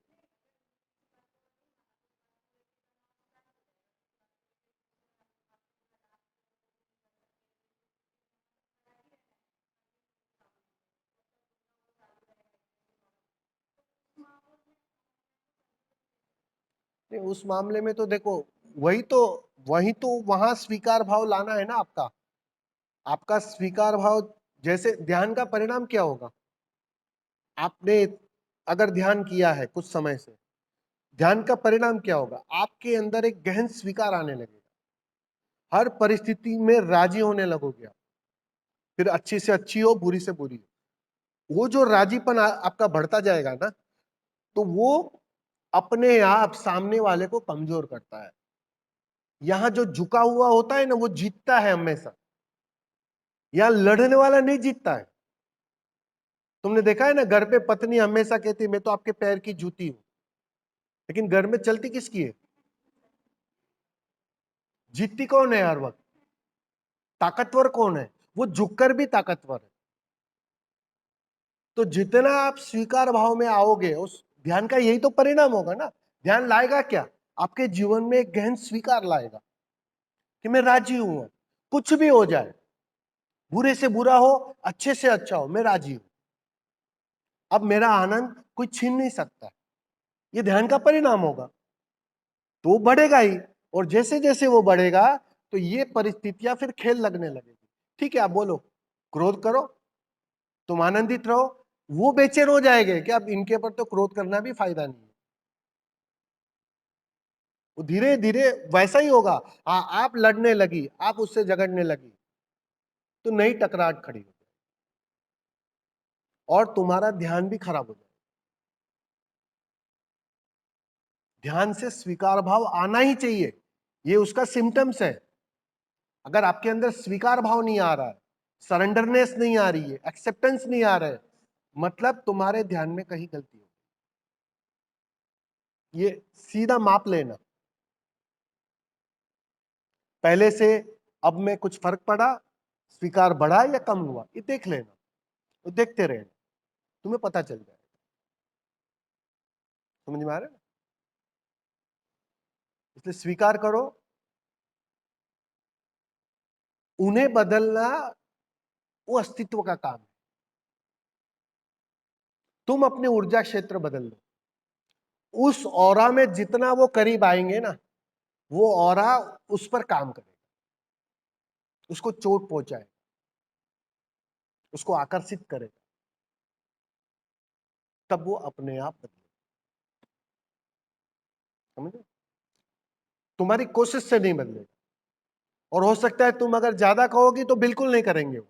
नहीं, उस मामले में तो देखो, वही तो वही तो वहां स्वीकार भाव लाना है ना आपका। आपका स्वीकार भाव, जैसे ध्यान का परिणाम क्या होगा? आपने अगर ध्यान किया है कुछ समय से, ध्यान का परिणाम क्या होगा? आपके अंदर एक गहन स्वीकार आने लगेगा, हर परिस्थिति में राजी होने लगोगे आप। फिर अच्छी से अच्छी हो, बुरी से बुरी हो, वो जो राजीपन आपका बढ़ता जाएगा ना, तो वो अपने आप सामने वाले को कमजोर करता है। यहां जो झुका हुआ होता है ना, वो जीतता है हमेशा। यहां लड़ने वाला नहीं जीतता है। तुमने देखा है ना, घर पे पत्नी हमेशा कहती है मैं तो आपके पैर की जूती हूं, लेकिन घर में चलती किसकी है? जीतती कौन है हर वक्त? ताकतवर कौन है? वो झुककर भी ताकतवर है। तो जितना आप स्वीकार भाव में आओगे, उस ध्यान का यही तो परिणाम होगा ना। ध्यान लाएगा क्या? आपके जीवन में एक गहन स्वीकार लाएगा कि मैं राजी हूं, कुछ भी हो जाए, बुरे से बुरा हो, अच्छे से अच्छा हो, मैं राजी हूं। अब मेरा आनंद कोई छीन नहीं सकता। ये ध्यान का परिणाम होगा। तो वो बढ़ेगा ही, और जैसे जैसे वो बढ़ेगा तो ये परिस्थितियां फिर खेल लगने लगेगी। ठीक है, आप बोलो, क्रोध करो, तुम आनंदित रहो, वो बेचैन हो जाएंगे कि अब इनके पर तो क्रोध करना भी फायदा नहीं है। वो धीरे धीरे वैसा ही होगा। हाँ, आप लड़ने लगी, आप उससे झगड़ने लगी, तो नई टकरार खड़ी हो और तुम्हारा ध्यान भी खराब हो जाएगा। ध्यान से स्वीकार भाव आना ही चाहिए, ये उसका सिम्टम्स है। अगर आपके अंदर स्वीकार भाव नहीं आ रहा है, सरेंडरनेस नहीं आ रही है, एक्सेप्टेंस नहीं आ रहा है, मतलब तुम्हारे ध्यान में कहीं गलती हो। ये सीधा माप लेना, पहले से अब में कुछ फर्क पड़ा, स्वीकार बढ़ा या कम हुआ, ये देख लेना, तो देखते रहना, तुम्हें पता चल जाएगा। समझ में आ रहा है ना? इसलिए स्वीकार करो। उन्हें बदलना वो अस्तित्व का काम है। तुम अपने ऊर्जा क्षेत्र बदल लो, उस ऑरा में जितना वो करीब आएंगे ना, वो ऑरा उस पर काम करेगा, उसको चोट पहुंचाए, उसको आकर्षित करेगा, तब वो अपने आप बदले। समझे? तुम्हारी कोशिश से नहीं बदलेगा। और हो सकता है तुम अगर ज्यादा कहोगी तो बिल्कुल नहीं करेंगे वो।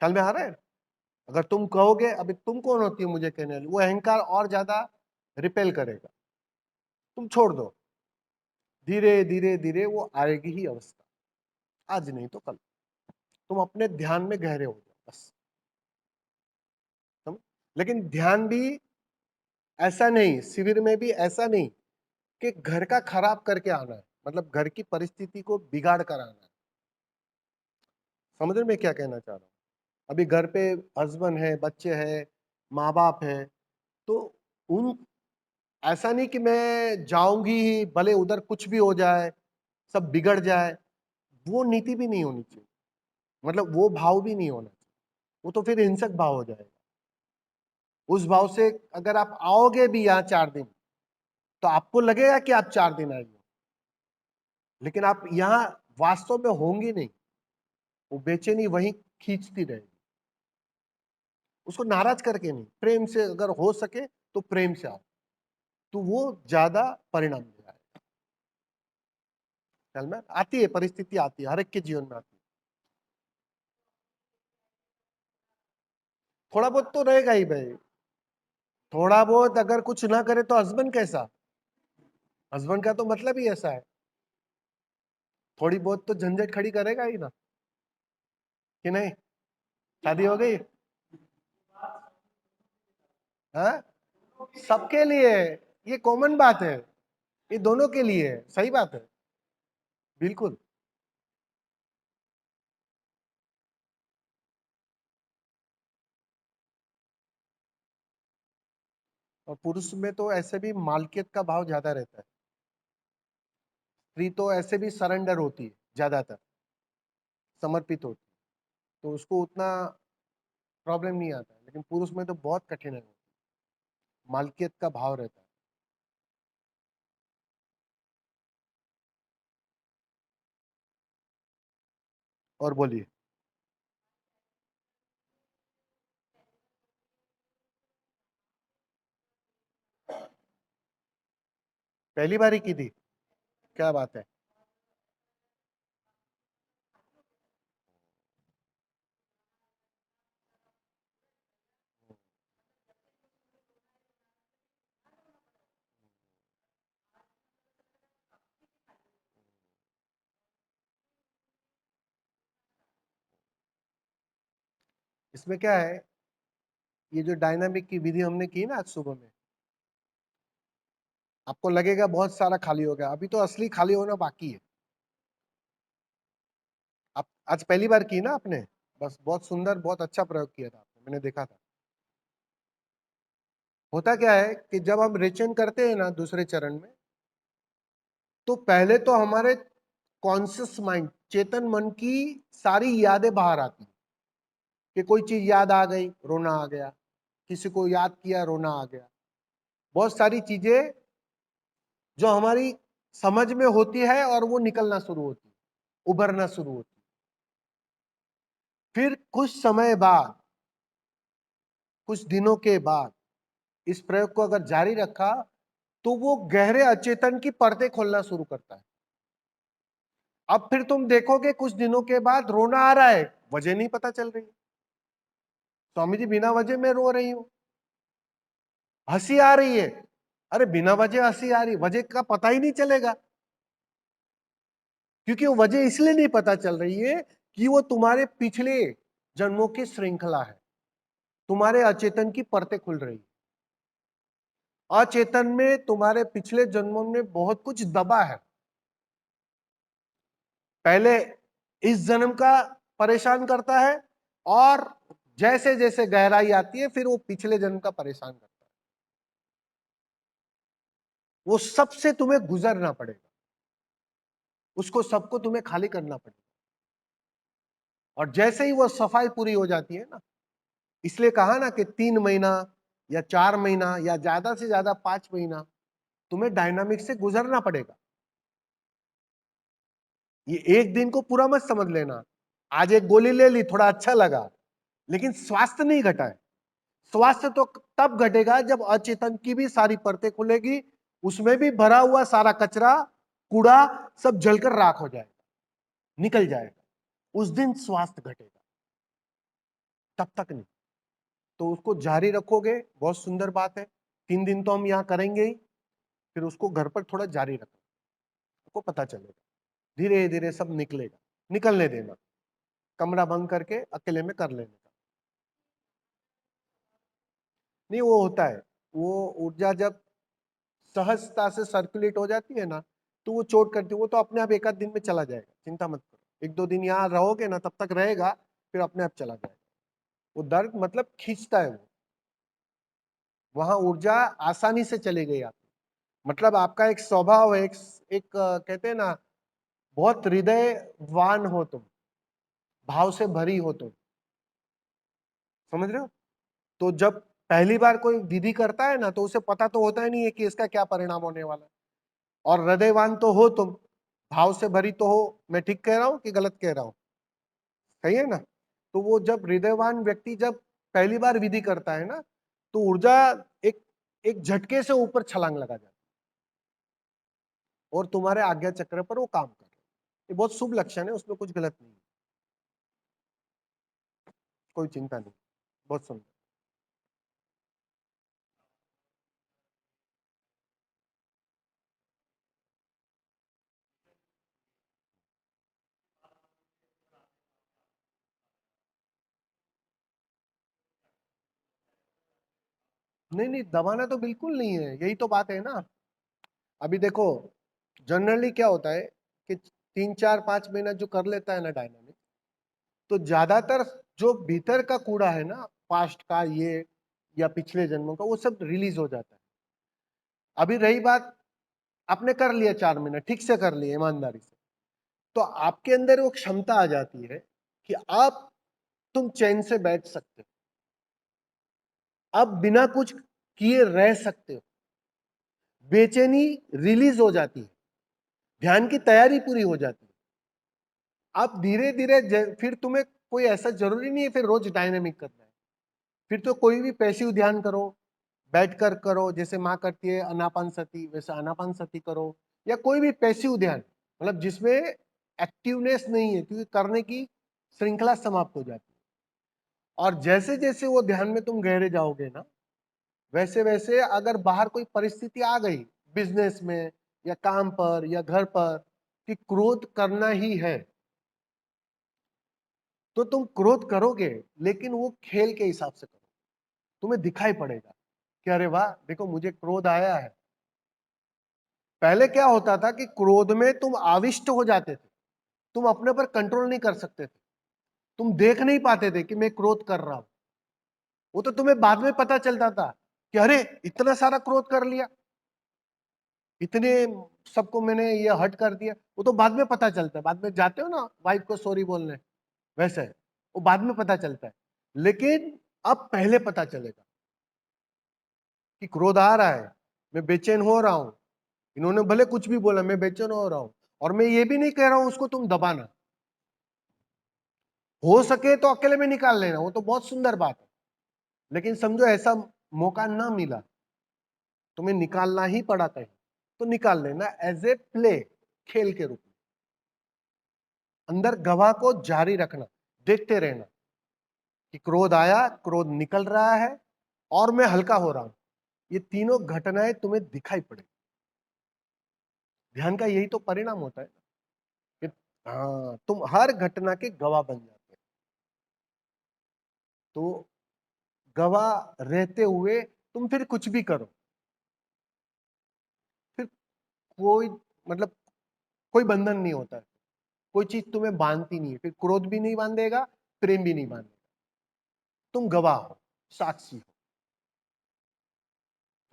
ख्याल में आ रहा है? अगर तुम कहोगे, अभी तुम कौन होती है मुझे कहने वाली, वो अहंकार और ज्यादा रिपेल करेगा। तुम छोड़ दो, धीरे धीरे धीरे वो आएगी ही अवस्था, आज नहीं तो कल। तुम अपने ध्यान में गहरे हो जाओ बस। समझ? लेकिन ध्यान भी ऐसा नहीं, शिविर में भी ऐसा नहीं कि घर का खराब करके आना है, मतलब घर की परिस्थिति को बिगाड़ कर आना है। समझ रहे मैं क्या कहना चाह रहा हूँ? अभी घर पे हस्बैंड है, बच्चे हैं, माँ बाप है, तो उन ऐसा नहीं कि मैं जाऊंगी ही, भले उधर कुछ भी हो जाए, सब बिगड़ जाए, वो नीति भी नहीं होनी चाहिए। मतलब वो भाव भी नहीं होना चाहिए, वो तो फिर हिंसक भाव हो जाएगा। उस भाव से अगर आप आओगे भी यहाँ 4 दिन, तो आपको लगेगा कि आप 4 दिन आए हो, लेकिन आप यहाँ वास्तव में होंगे नहीं। वो बेचैनी वहीं खींचती रहेगी। उसको नाराज करके नहीं, प्रेम से, अगर हो सके तो प्रेम से आओ, तो वो ज्यादा परिणाम देगा। ख्याल में आती है, परिस्थिति आती है, हर एक के जीवन में आती है। थोड़ा बहुत तो रहेगा ही भाई। थोड़ा बहुत अगर कुछ ना करे तो हस्बैंड कैसा? हस्बैंड का तो मतलब ही ऐसा है। थोड़ी बहुत तो झंझट खड़ी करेगा ही ना, कि नहीं? शादी हो गई? हाँ, सबके लिए है। ये कॉमन बात है, ये दोनों के लिए है, सही बात है, बिल्कुल। और पुरुष में तो ऐसे भी मालकियत का भाव ज्यादा रहता है। स्त्री तो ऐसे भी सरेंडर होती है, ज्यादातर समर्पित होती है, तो उसको उतना प्रॉब्लम नहीं आता है। लेकिन पुरुष में तो बहुत कठिन है, मालकियत का भाव रहता है। और बोलिए। पहली बार ही की थी? क्या बात है। इसमें क्या है, ये जो डायनामिक की विधि हमने की ना आज सुबह में, आपको लगेगा बहुत सारा खाली हो गया, अभी तो असली खाली होना बाकी है। आप आज पहली बार की ना आपने, बस बहुत सुंदर, बहुत अच्छा प्रयोग किया था आपने, मैंने देखा था। होता क्या है कि जब हम रेचन करते हैं ना दूसरे चरण में, तो पहले तो हमारे कॉन्शियस माइंड, चेतन मन की सारी यादें बाहर आती हैं, कि कोई चीज याद आ गई, रोना आ गया, किसी को याद किया, रोना आ गया। बहुत सारी चीजें जो हमारी समझ में होती है और वो निकलना शुरू होती है, उभरना शुरू होती है। फिर कुछ समय बाद, कुछ दिनों के बाद इस प्रयोग को अगर जारी रखा, तो वो गहरे अचेतन की परतें खोलना शुरू करता है। अब फिर तुम देखोगे कुछ दिनों के बाद रोना आ रहा है, वजह नहीं पता चल रही। स्वामी जी बिना वजह मैं रो रही हूं। हंसी आ रही है, अरे बिना वजह हंसी आ रही, वजह का पता ही नहीं चलेगा, क्योंकि वो वजह इसलिए नहीं पता चल रही है कि वो तुम्हारे पिछले जन्मों की श्रृंखला है, तुम्हारे अचेतन की परतें खुल रही है। अचेतन में तुम्हारे पिछले जन्मों में बहुत कुछ दबा है, पहले इस जन्म का परेशान करता है, और जैसे जैसे गहराई आती है फिर वो पिछले जन्म का परेशान करता है। वो सबसे तुम्हें गुजरना पड़ेगा, उसको सबको तुम्हें खाली करना पड़ेगा। और जैसे ही वो सफाई पूरी हो जाती है ना, इसलिए कहा ना कि 3 महीना या 4 महीना या ज्यादा से ज्यादा 5 महीना तुम्हें डायनामिक से गुजरना पड़ेगा। ये एक दिन को पूरा मत समझ लेना, आज एक गोली ले ली, थोड़ा अच्छा लगा, लेकिन स्वास्थ्य नहीं घटा है। स्वास्थ्य तो तब घटेगा जब अचेतन की भी सारी परतें खुलेगी, उसमें भी भरा हुआ सारा कचरा, कूड़ा सब जलकर राख हो जाएगा, निकल जाएगा, उस दिन स्वास्थ्य घटेगा, तब तक नहीं। तो उसको जारी रखोगे, बहुत सुंदर बात है। 3 दिन तो हम यहाँ करेंगे ही, फिर उसको घर पर थोड़ा जारी रखो, आपको पता चलेगा, धीरे धीरे सब निकलेगा। निकलने देना, कमरा बंद करके अकेले में कर लेने का। नहीं, वो होता है, वो ऊर्जा जब सहजता से सर्कुलेट हो जाती है ना, तो वो चोट करती है, वो तो अपने आप एक आध दिन में चला जाएगा, चिंता मत करो। 1-2 दिन यहाँ रहोगे ना, तब तक रहेगा, फिर अपने आप चला जाएगा। वो दर्द मतलब खींचता है, वो वहां ऊर्जा आसानी से चली गई आपकी, मतलब आपका एक स्वभाव है, एक कहते हैं ना, बहुत हृदयवान हो तुम, भाव से भरी हो तुम, समझ रहे हो। तो जब पहली बार कोई विधि करता है ना, तो उसे पता तो होता ही नहीं है कि इसका क्या परिणाम होने वाला है। और हृदयवान तो हो तुम, भाव से भरी तो हो। मैं ठीक कह रहा हूं कि गलत कह रहा हूं? सही है ना। तो वो जब हृदयवान व्यक्ति जब पहली बार विधि करता है ना, तो ऊर्जा एक एक झटके से ऊपर छलांग लगा जाती है, और तुम्हारे आज्ञा चक्र पर वो काम कर रहा है। ये बहुत शुभ लक्षण है, उसमें कुछ गलत नहीं है, कोई चिंता नहीं, बहुत सुंदर। नहीं नहीं, दबाना तो बिल्कुल नहीं है, यही तो बात है ना। अभी देखो, जनरली क्या होता है कि 3-4-5 महीना जो कर लेता है ना डायनामिक, तो ज्यादातर जो भीतर का कूड़ा है ना, पास्ट का ये या पिछले जन्मों का, वो सब रिलीज हो जाता है। अभी रही बात, आपने कर लिया 4 महीना, ठीक से कर लिया ईमानदारी से, तो आपके अंदर वो क्षमता आ जाती है कि आप तुम चैन से बैठ सकते हो, आप बिना कुछ किए रह सकते हो, बेचैनी रिलीज हो जाती है, ध्यान की तैयारी पूरी हो जाती है। आप धीरे धीरे फिर तुम्हें कोई ऐसा जरूरी नहीं है फिर रोज डायनेमिक करना है, फिर तो कोई भी पैसिव ध्यान करो, बैठकर करो, जैसे माँ करती है आनापान सती, वैसे आनापान सती करो, या कोई भी पैसिव ध्यान, मतलब जिसमें एक्टिवनेस नहीं है, क्योंकि करने की श्रृंखला समाप्त हो जाती है। और जैसे जैसे वो ध्यान में तुम गहरे जाओगे ना, वैसे वैसे अगर बाहर कोई परिस्थिति आ गई, बिजनेस में या काम पर या घर पर, कि क्रोध करना ही है, तो तुम क्रोध करोगे, लेकिन वो खेल के हिसाब से करो। तुम्हें दिखाई पड़ेगा कि अरे वाह, देखो मुझे क्रोध आया है। पहले क्या होता था कि क्रोध में तुम आविष्ट हो जाते थे, तुम अपने पर कंट्रोल नहीं कर सकते थे, तुम देख नहीं पाते थे कि मैं क्रोध कर रहा हूं। वो तो तुम्हें बाद में पता चलता था कि अरे इतना सारा क्रोध कर लिया, इतने सबको मैंने ये हर्ट कर दिया। वो तो बाद में पता चलता है, बाद में जाते हो ना वाइफ को सॉरी बोलने, वैसे है, वो बाद में पता चलता है। लेकिन अब पहले पता चलेगा कि क्रोध आ रहा है, मैं बेचैन हो रहा हूं। इन्होंने भले कुछ भी बोला, मैं बेचैन हो रहा हूं। और मैं ये भी नहीं कह रहा हूं उसको तुम दबाना, हो सके तो अकेले में निकाल लेना, वो तो बहुत सुंदर बात है। लेकिन समझो ऐसा मौका ना मिला, तुम्हें निकालना ही पड़ा कहीं, तो निकाल लेना एज ए प्ले, खेल के रूप में। अंदर गवाह को जारी रखना, देखते रहना कि क्रोध आया, क्रोध निकल रहा है और मैं हल्का हो रहा हूं। ये तीनों घटनाएं तुम्हें दिखाई पड़े। ध्यान का यही तो परिणाम होता है कि हाँ, तुम हर घटना के गवाह बन जाते हो। तो गवाह रहते हुए तुम फिर कुछ भी करो, फिर कोई मतलब कोई बंधन नहीं होता है, कोई चीज तुम्हें बांधती नहीं है। फिर क्रोध भी नहीं बांधेगा, प्रेम भी नहीं बांधेगा। तुम गवाह हो, साक्षी हो।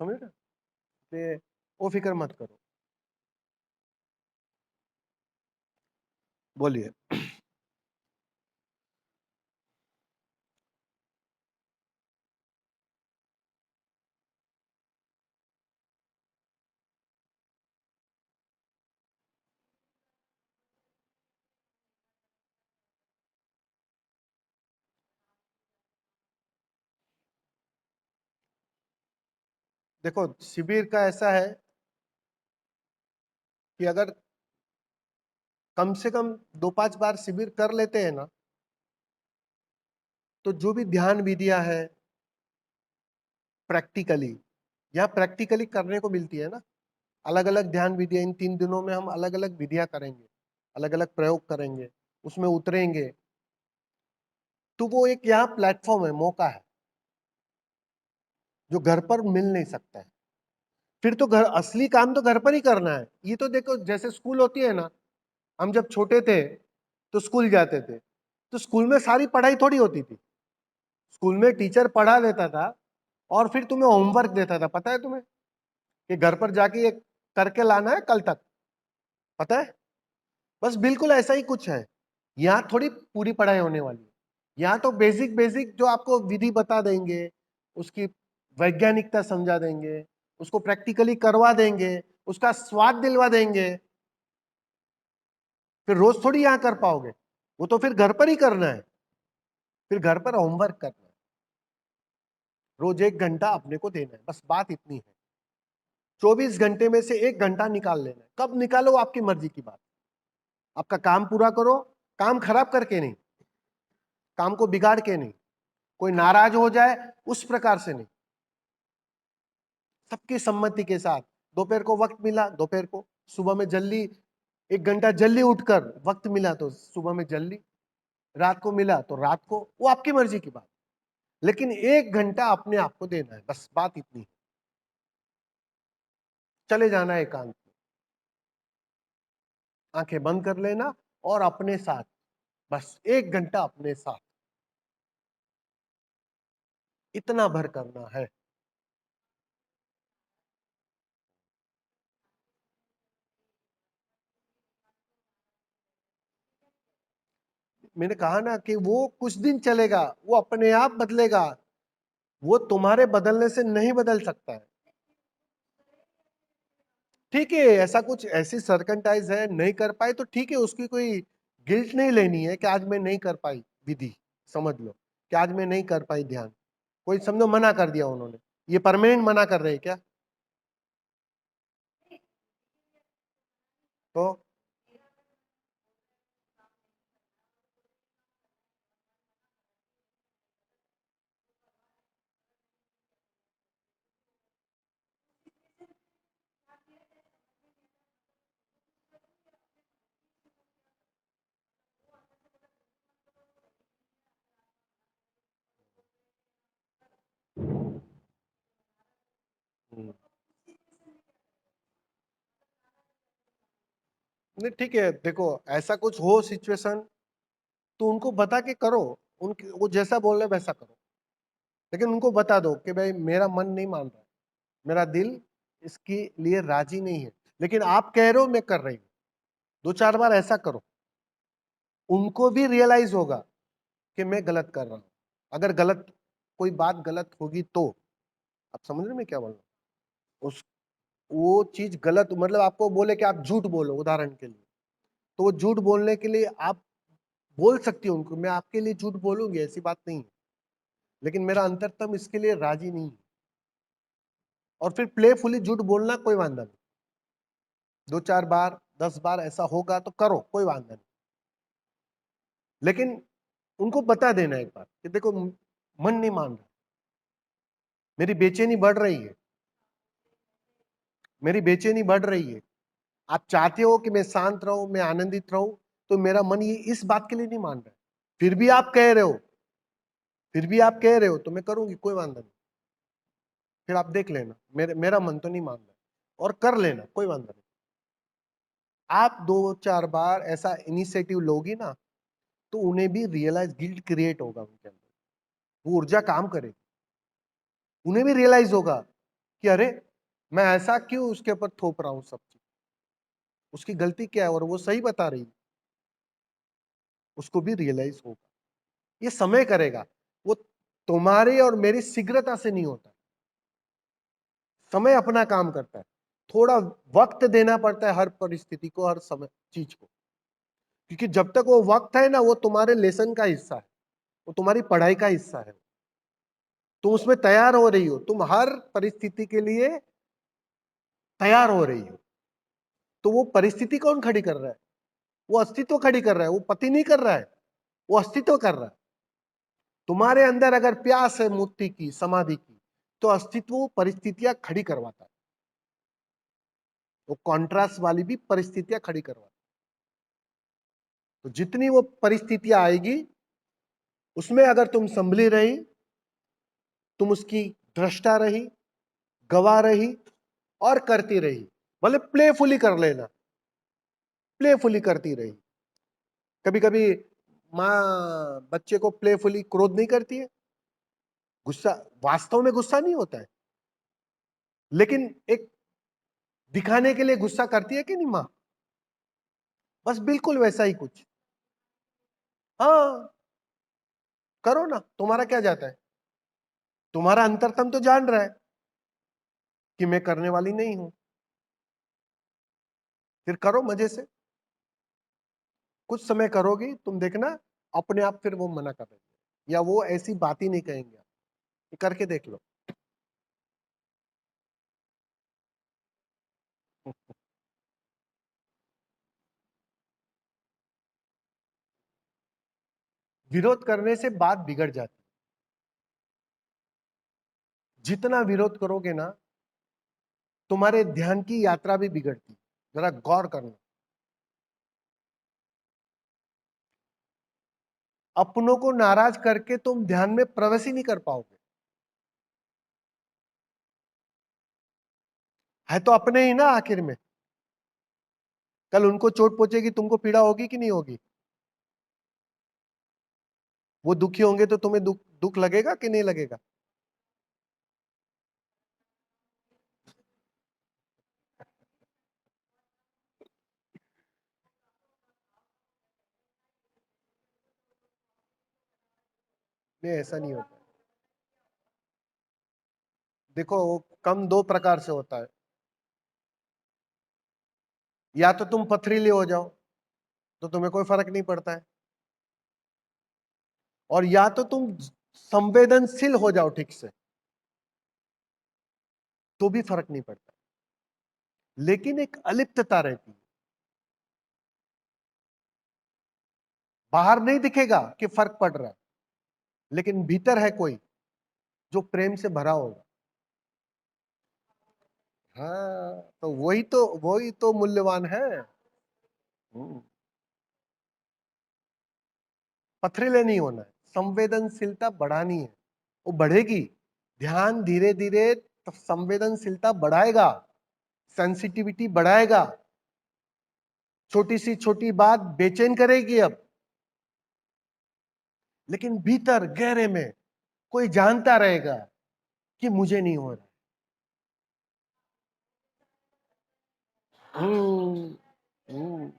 समझे ना? इसलिए वो फिक्र मत करो। बोलिए। देखो, शिविर का ऐसा है कि अगर कम से कम 2-5 बार शिविर कर लेते हैं ना, तो जो भी ध्यान विधियां है प्रैक्टिकली, यहाँ प्रैक्टिकली करने को मिलती है ना। अलग अलग ध्यान विधियां, इन 3 दिनों में हम अलग अलग विधियां करेंगे, अलग अलग प्रयोग करेंगे, उसमें उतरेंगे। तो वो एक यहाँ प्लेटफॉर्म है, मौका है, जो घर पर मिल नहीं सकता है। फिर तो घर, असली काम तो घर पर ही करना है। ये तो देखो, जैसे स्कूल होती है ना, हम जब छोटे थे तो स्कूल जाते थे, तो स्कूल में सारी पढ़ाई थोड़ी होती थी। स्कूल में टीचर पढ़ा देता था और फिर तुम्हें होमवर्क देता था, पता है तुम्हें, कि घर पर जाके ये करके लाना है कल तक, पता है। बस बिल्कुल ऐसा ही कुछ है। यहाँ थोड़ी पूरी पढ़ाई होने वाली है। यहाँ तो बेसिक बेसिक जो आपको विधि बता देंगे, उसकी वैज्ञानिकता समझा देंगे, उसको प्रैक्टिकली करवा देंगे, उसका स्वाद दिलवा देंगे। फिर रोज थोड़ी यहाँ कर पाओगे, वो तो फिर घर पर ही करना है। फिर घर पर होमवर्क करना है, रोज 1 घंटा अपने को देना है, बस बात इतनी है। 24 घंटे में से 1 घंटा निकाल लेना है। कब निकालो आपकी मर्जी की बात। आपका काम पूरा करो, काम खराब करके नहीं, काम को बिगाड़ के नहीं, कोई नाराज हो जाए उस प्रकार से नहीं, सबकी सम्मति के साथ। दोपहर को वक्त मिला दोपहर को, सुबह में जल्दी 1 घंटा जल्दी उठकर वक्त मिला तो सुबह में जल्दी, रात को मिला तो रात को, वो आपकी मर्जी की बात। लेकिन 1 घंटा अपने आप को देना है, बस बात इतनी है। चले जाना है एकांत में, आंखें बंद कर लेना और अपने साथ, बस 1 घंटा अपने साथ, इतना भर करना है। मैंने कहा ना कि वो कुछ दिन चलेगा, वो अपने आप बदलेगा। वो तुम्हारे बदलने से नहीं बदल सकता है। ठीक है, ऐसा कुछ ऐसी सरकंटाइज है, नहीं कर पाए तो ठीक है, उसकी कोई गिल्ट नहीं लेनी है कि आज मैं नहीं कर पाई विधि। समझ लो कि आज मैं नहीं कर पाई ध्यान, कोई समझो मना कर दिया उन्होंने, ये परमानेंट मना कर रहे हैं क्या? तो नहीं ठीक है, देखो ऐसा कुछ हो सिचुएशन तो उनको बता के करो, उनके वो जैसा बोल रहे वैसा करो, लेकिन उनको बता दो कि भाई मेरा मन नहीं मान रहा है, मेरा दिल इसके लिए राजी नहीं है, लेकिन आप कह रहे हो मैं कर रही हूँ। 2-4 बार ऐसा करो, उनको भी रियलाइज होगा कि मैं गलत कर रहा हूँ। अगर गलत कोई बात गलत होगी तो आप समझ रहे हैं मैं क्या बोल रहा हूँ? उस वो चीज गलत मतलब आपको बोले कि आप झूठ बोलो उदाहरण के लिए, तो वो झूठ बोलने के लिए आप बोल सकती हो उनको, मैं आपके लिए झूठ बोलूंगी ऐसी बात नहीं है, लेकिन मेरा अंतरतम इसके लिए राजी नहीं है। और फिर प्लेफुली झूठ बोलना कोई वांदा नहीं, 2-4 बार 10 बार ऐसा होगा तो करो, कोई वांदा नहीं, लेकिन उनको बता देना एक बार कि देखो मन नहीं मान रहा, मेरी बेचैनी बढ़ रही है, मेरी बेचैनी बढ़ रही है। आप चाहते हो कि मैं शांत रहूं, मैं आनंदित रहूं, तो मेरा मन ये इस बात के लिए नहीं मान रहा है। फिर भी आप कह रहे हो, फिर भी आप कह रहे हो तो मैं करूंगी, कोई वांदा नहीं। फिर आप देख लेना, मेरा मन तो नहीं मान रहा, और कर लेना, कोई वांदा नहीं। आप 2-4 बार ऐसा इनिशिएटिव लोगी ना, तो उन्हें भी रियलाइज गिल्ट क्रिएट होगा उनके अंदर, वो ऊर्जा काम करेगी, उन्हें भी रियलाइज होगा कि अरे मैं ऐसा क्यों उसके ऊपर थोप रहा हूं सब चीज, उसकी गलती क्या है और वो सही बता रही है, उसको भी रियलाइज होगा। ये समय करेगा, वो तुम्हारी और मेरी शीघ्रता से नहीं होता, समय अपना काम करता है, थोड़ा वक्त देना पड़ता है हर परिस्थिति को, हर समय चीज को, क्योंकि जब तक वो वक्त है ना, वो तुम्हारे लेसन का हिस्सा है, वो तुम्हारी पढ़ाई का हिस्सा है, तुम उसमें तैयार हो रही हो, तुम हर परिस्थिति के लिए तैयार हो रही हो। तो वो परिस्थिति कौन खड़ी कर रहा है? वो अस्तित्व खड़ी कर रहा है, वो पति नहीं कर रहा है, वो अस्तित्व कर रहा है। तुम्हारे अंदर अगर प्यास है मुक्ति की, समाधि की, तो अस्तित्व वो परिस्थितियां खड़ी करवाता है, वो कॉन्ट्रास्ट वाली भी परिस्थितियां खड़ी करवाता है। तो जितनी वो परिस्थितियां आएगी, उसमें अगर तुम संभली रही, तुम उसकी दृष्टा रही, गवाह रही और करती रही, भले प्लेफुली कर लेना, प्लेफुली करती रही। कभी कभी माँ बच्चे को प्लेफुली क्रोध नहीं करती है, गुस्सा वास्तव में गुस्सा नहीं होता है, लेकिन एक दिखाने के लिए गुस्सा करती है कि नहीं माँ, बस बिल्कुल वैसा ही कुछ। हाँ, करो ना, तुम्हारा क्या जाता है, तुम्हारा अंतरतम तो जान रहा है कि मैं करने वाली नहीं हूं, फिर करो मजे से, कुछ समय करोगी तुम देखना, अपने आप फिर वो मना कर देंगे, या वो ऐसी बात ही नहीं कहेंगे, ये करके देख लो। विरोध करने से बात बिगड़ जाती, जितना विरोध करोगे ना, तुम्हारे ध्यान की यात्रा भी बिगड़ती, जरा गौर करना। अपनों को नाराज करके तुम ध्यान में प्रवेश ही नहीं कर पाओगे, है तो अपने ही ना आखिर में, कल उनको चोट पहुंचेगी, तुमको पीड़ा होगी कि नहीं होगी? वो दुखी होंगे तो तुम्हें दुख दुख लगेगा कि नहीं लगेगा? नहीं, ऐसा नहीं होता। देखो वो कम दो प्रकार से होता है, या तो तुम पथरीले हो जाओ तो तुम्हें कोई फर्क नहीं पड़ता है, और या तो तुम संवेदनशील हो जाओ ठीक से, तो भी फर्क नहीं पड़ता, लेकिन एक अलिप्तता रहती है, बाहर नहीं दिखेगा कि फर्क पड़ रहा है, लेकिन भीतर है कोई जो प्रेम से भरा होगा। हाँ, तो वही तो मूल्यवान है। हम्म, पथरीले नहीं होना है, संवेदनशीलता बढ़ानी है, वो बढ़ेगी, ध्यान धीरे धीरे संवेदनशीलता बढ़ाएगा, सेंसिटिविटी बढ़ाएगा, छोटी सी छोटी बात बेचैन करेगी अब, लेकिन भीतर गहरे में कोई जानता रहेगा कि मुझे नहीं हो रहा। हम्म, हम्म।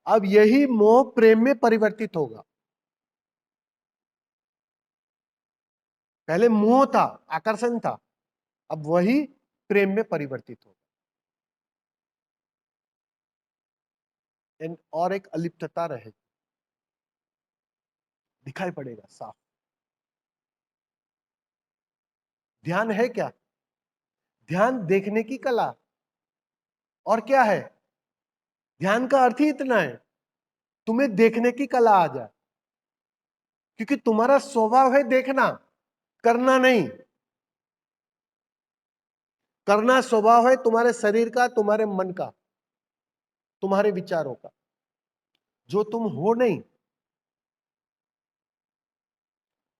अब यही मोह प्रेम में परिवर्तित होगा। पहले मोह था, आकर्षण था, अब वही प्रेम में परिवर्तित होगा। और एक अलिप्तता रहेगी, दिखाई पड़ेगा साफ। ध्यान है क्या? ध्यान देखने की कला। और क्या है? ध्यान का अर्थ ही इतना है, तुम्हें देखने की कला आ जाए, क्योंकि तुम्हारा स्वभाव है देखना, करना नहीं। करना स्वभाव है तुम्हारे शरीर का, तुम्हारे मन का, तुम्हारे विचारों का, जो तुम हो नहीं।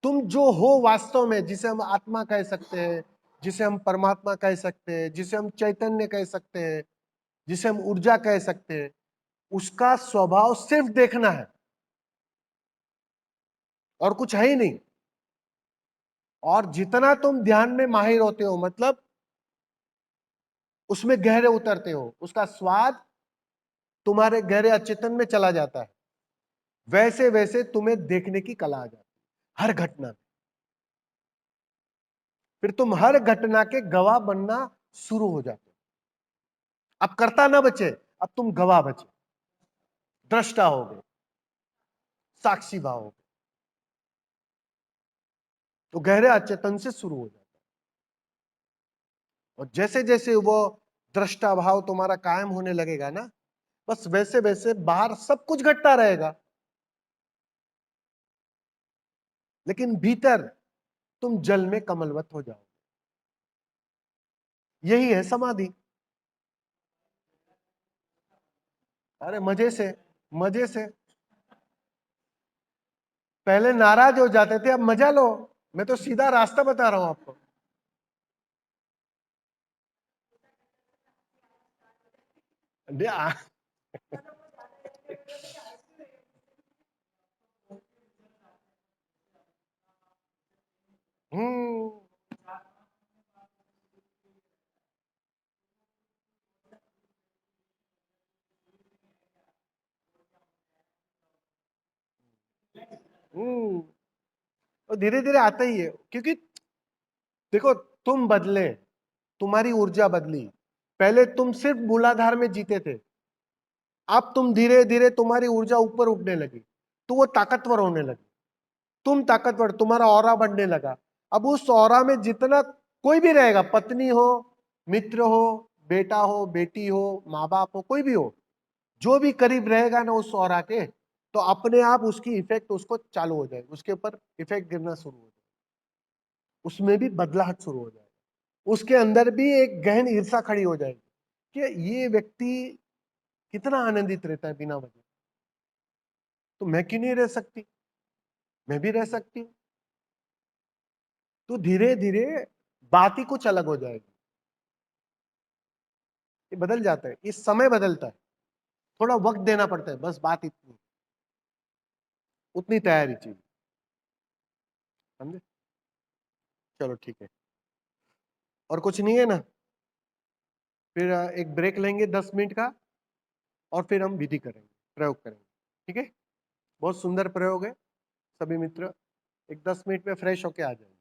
तुम जो हो वास्तव में, जिसे हम आत्मा कह सकते हैं, जिसे हम परमात्मा कह सकते हैं, जिसे हम चैतन्य कह सकते हैं, जिसे हम ऊर्जा कह सकते हैं, उसका स्वभाव सिर्फ देखना है और कुछ है ही नहीं। और जितना तुम ध्यान में माहिर होते हो, मतलब उसमें गहरे उतरते हो, उसका स्वाद तुम्हारे गहरे अचेतन में चला जाता है, वैसे वैसे तुम्हें देखने की कला आ जाती है हर घटना में। फिर तुम हर घटना के गवाह बनना शुरू हो जाते हो। अब कर्ता ना बचे, अब तुम गवाह बचे, दृष्टा हो गए, साक्षी भाव हो गए। तो गहरे अचेतन से शुरू हो जाता है। और जैसे जैसे वो दृष्टा भाव तुम्हारा कायम होने लगेगा ना, बस वैसे वैसे बाहर सब कुछ घटता रहेगा, लेकिन भीतर तुम जल में कमलवत हो जाओ। यही है समाधि। अरे मजे से, मजे से। पहले नाराज हो जाते थे, अब मजा लो। मैं तो सीधा रास्ता बता रहा हूं आपको। हम्म, हम्म। तो धीरे धीरे आता ही है, क्योंकि देखो, तुम बदले, तुम्हारी ऊर्जा बदली। पहले तुम सिर्फ मूलाधार में जीते थे, अब तुम धीरे धीरे तुम्हारी ऊर्जा ऊपर उठने लगी, तो वो ताकतवर होने लगी। तुम ताकतवर, तुम्हारा ऑरा बढ़ने लगा। अब उस ऑरा में जितना कोई भी रहेगा, पत्नी हो, मित्र हो, बेटा हो, बेटी हो, माँ बाप हो, कोई भी हो, जो भी करीब रहेगा ना उस ऑरा के, तो अपने आप उसकी इफेक्ट उसको चालू हो जाएगी, उसके ऊपर इफेक्ट गिरना शुरू हो जाएगा, उसमें भी बदलाहट शुरू हो जाएगा, उसके अंदर भी एक गहन ईर्षा खड़ी हो जाएगी कि ये व्यक्ति कितना आनंदित रहता है बिना वजह, तो मैं क्यों नहीं रह सकती, मैं भी रह सकती हूँ। तो धीरे धीरे बात ही कुछ अलग हो जाएगी। ये बदल जाता है, ये समय बदलता है, थोड़ा वक्त देना पड़ता है, बस बात इतनी, उतनी तैयारी चाहिए। समझे? चलो ठीक है, और कुछ नहीं है ना? फिर एक ब्रेक लेंगे 10 मिनट का, और फिर हम विधि करेंगे, प्रयोग करेंगे। ठीक है? बहुत सुंदर प्रयोग है। सभी मित्र एक 10 मिनट में फ्रेश होके आ जाएंगे।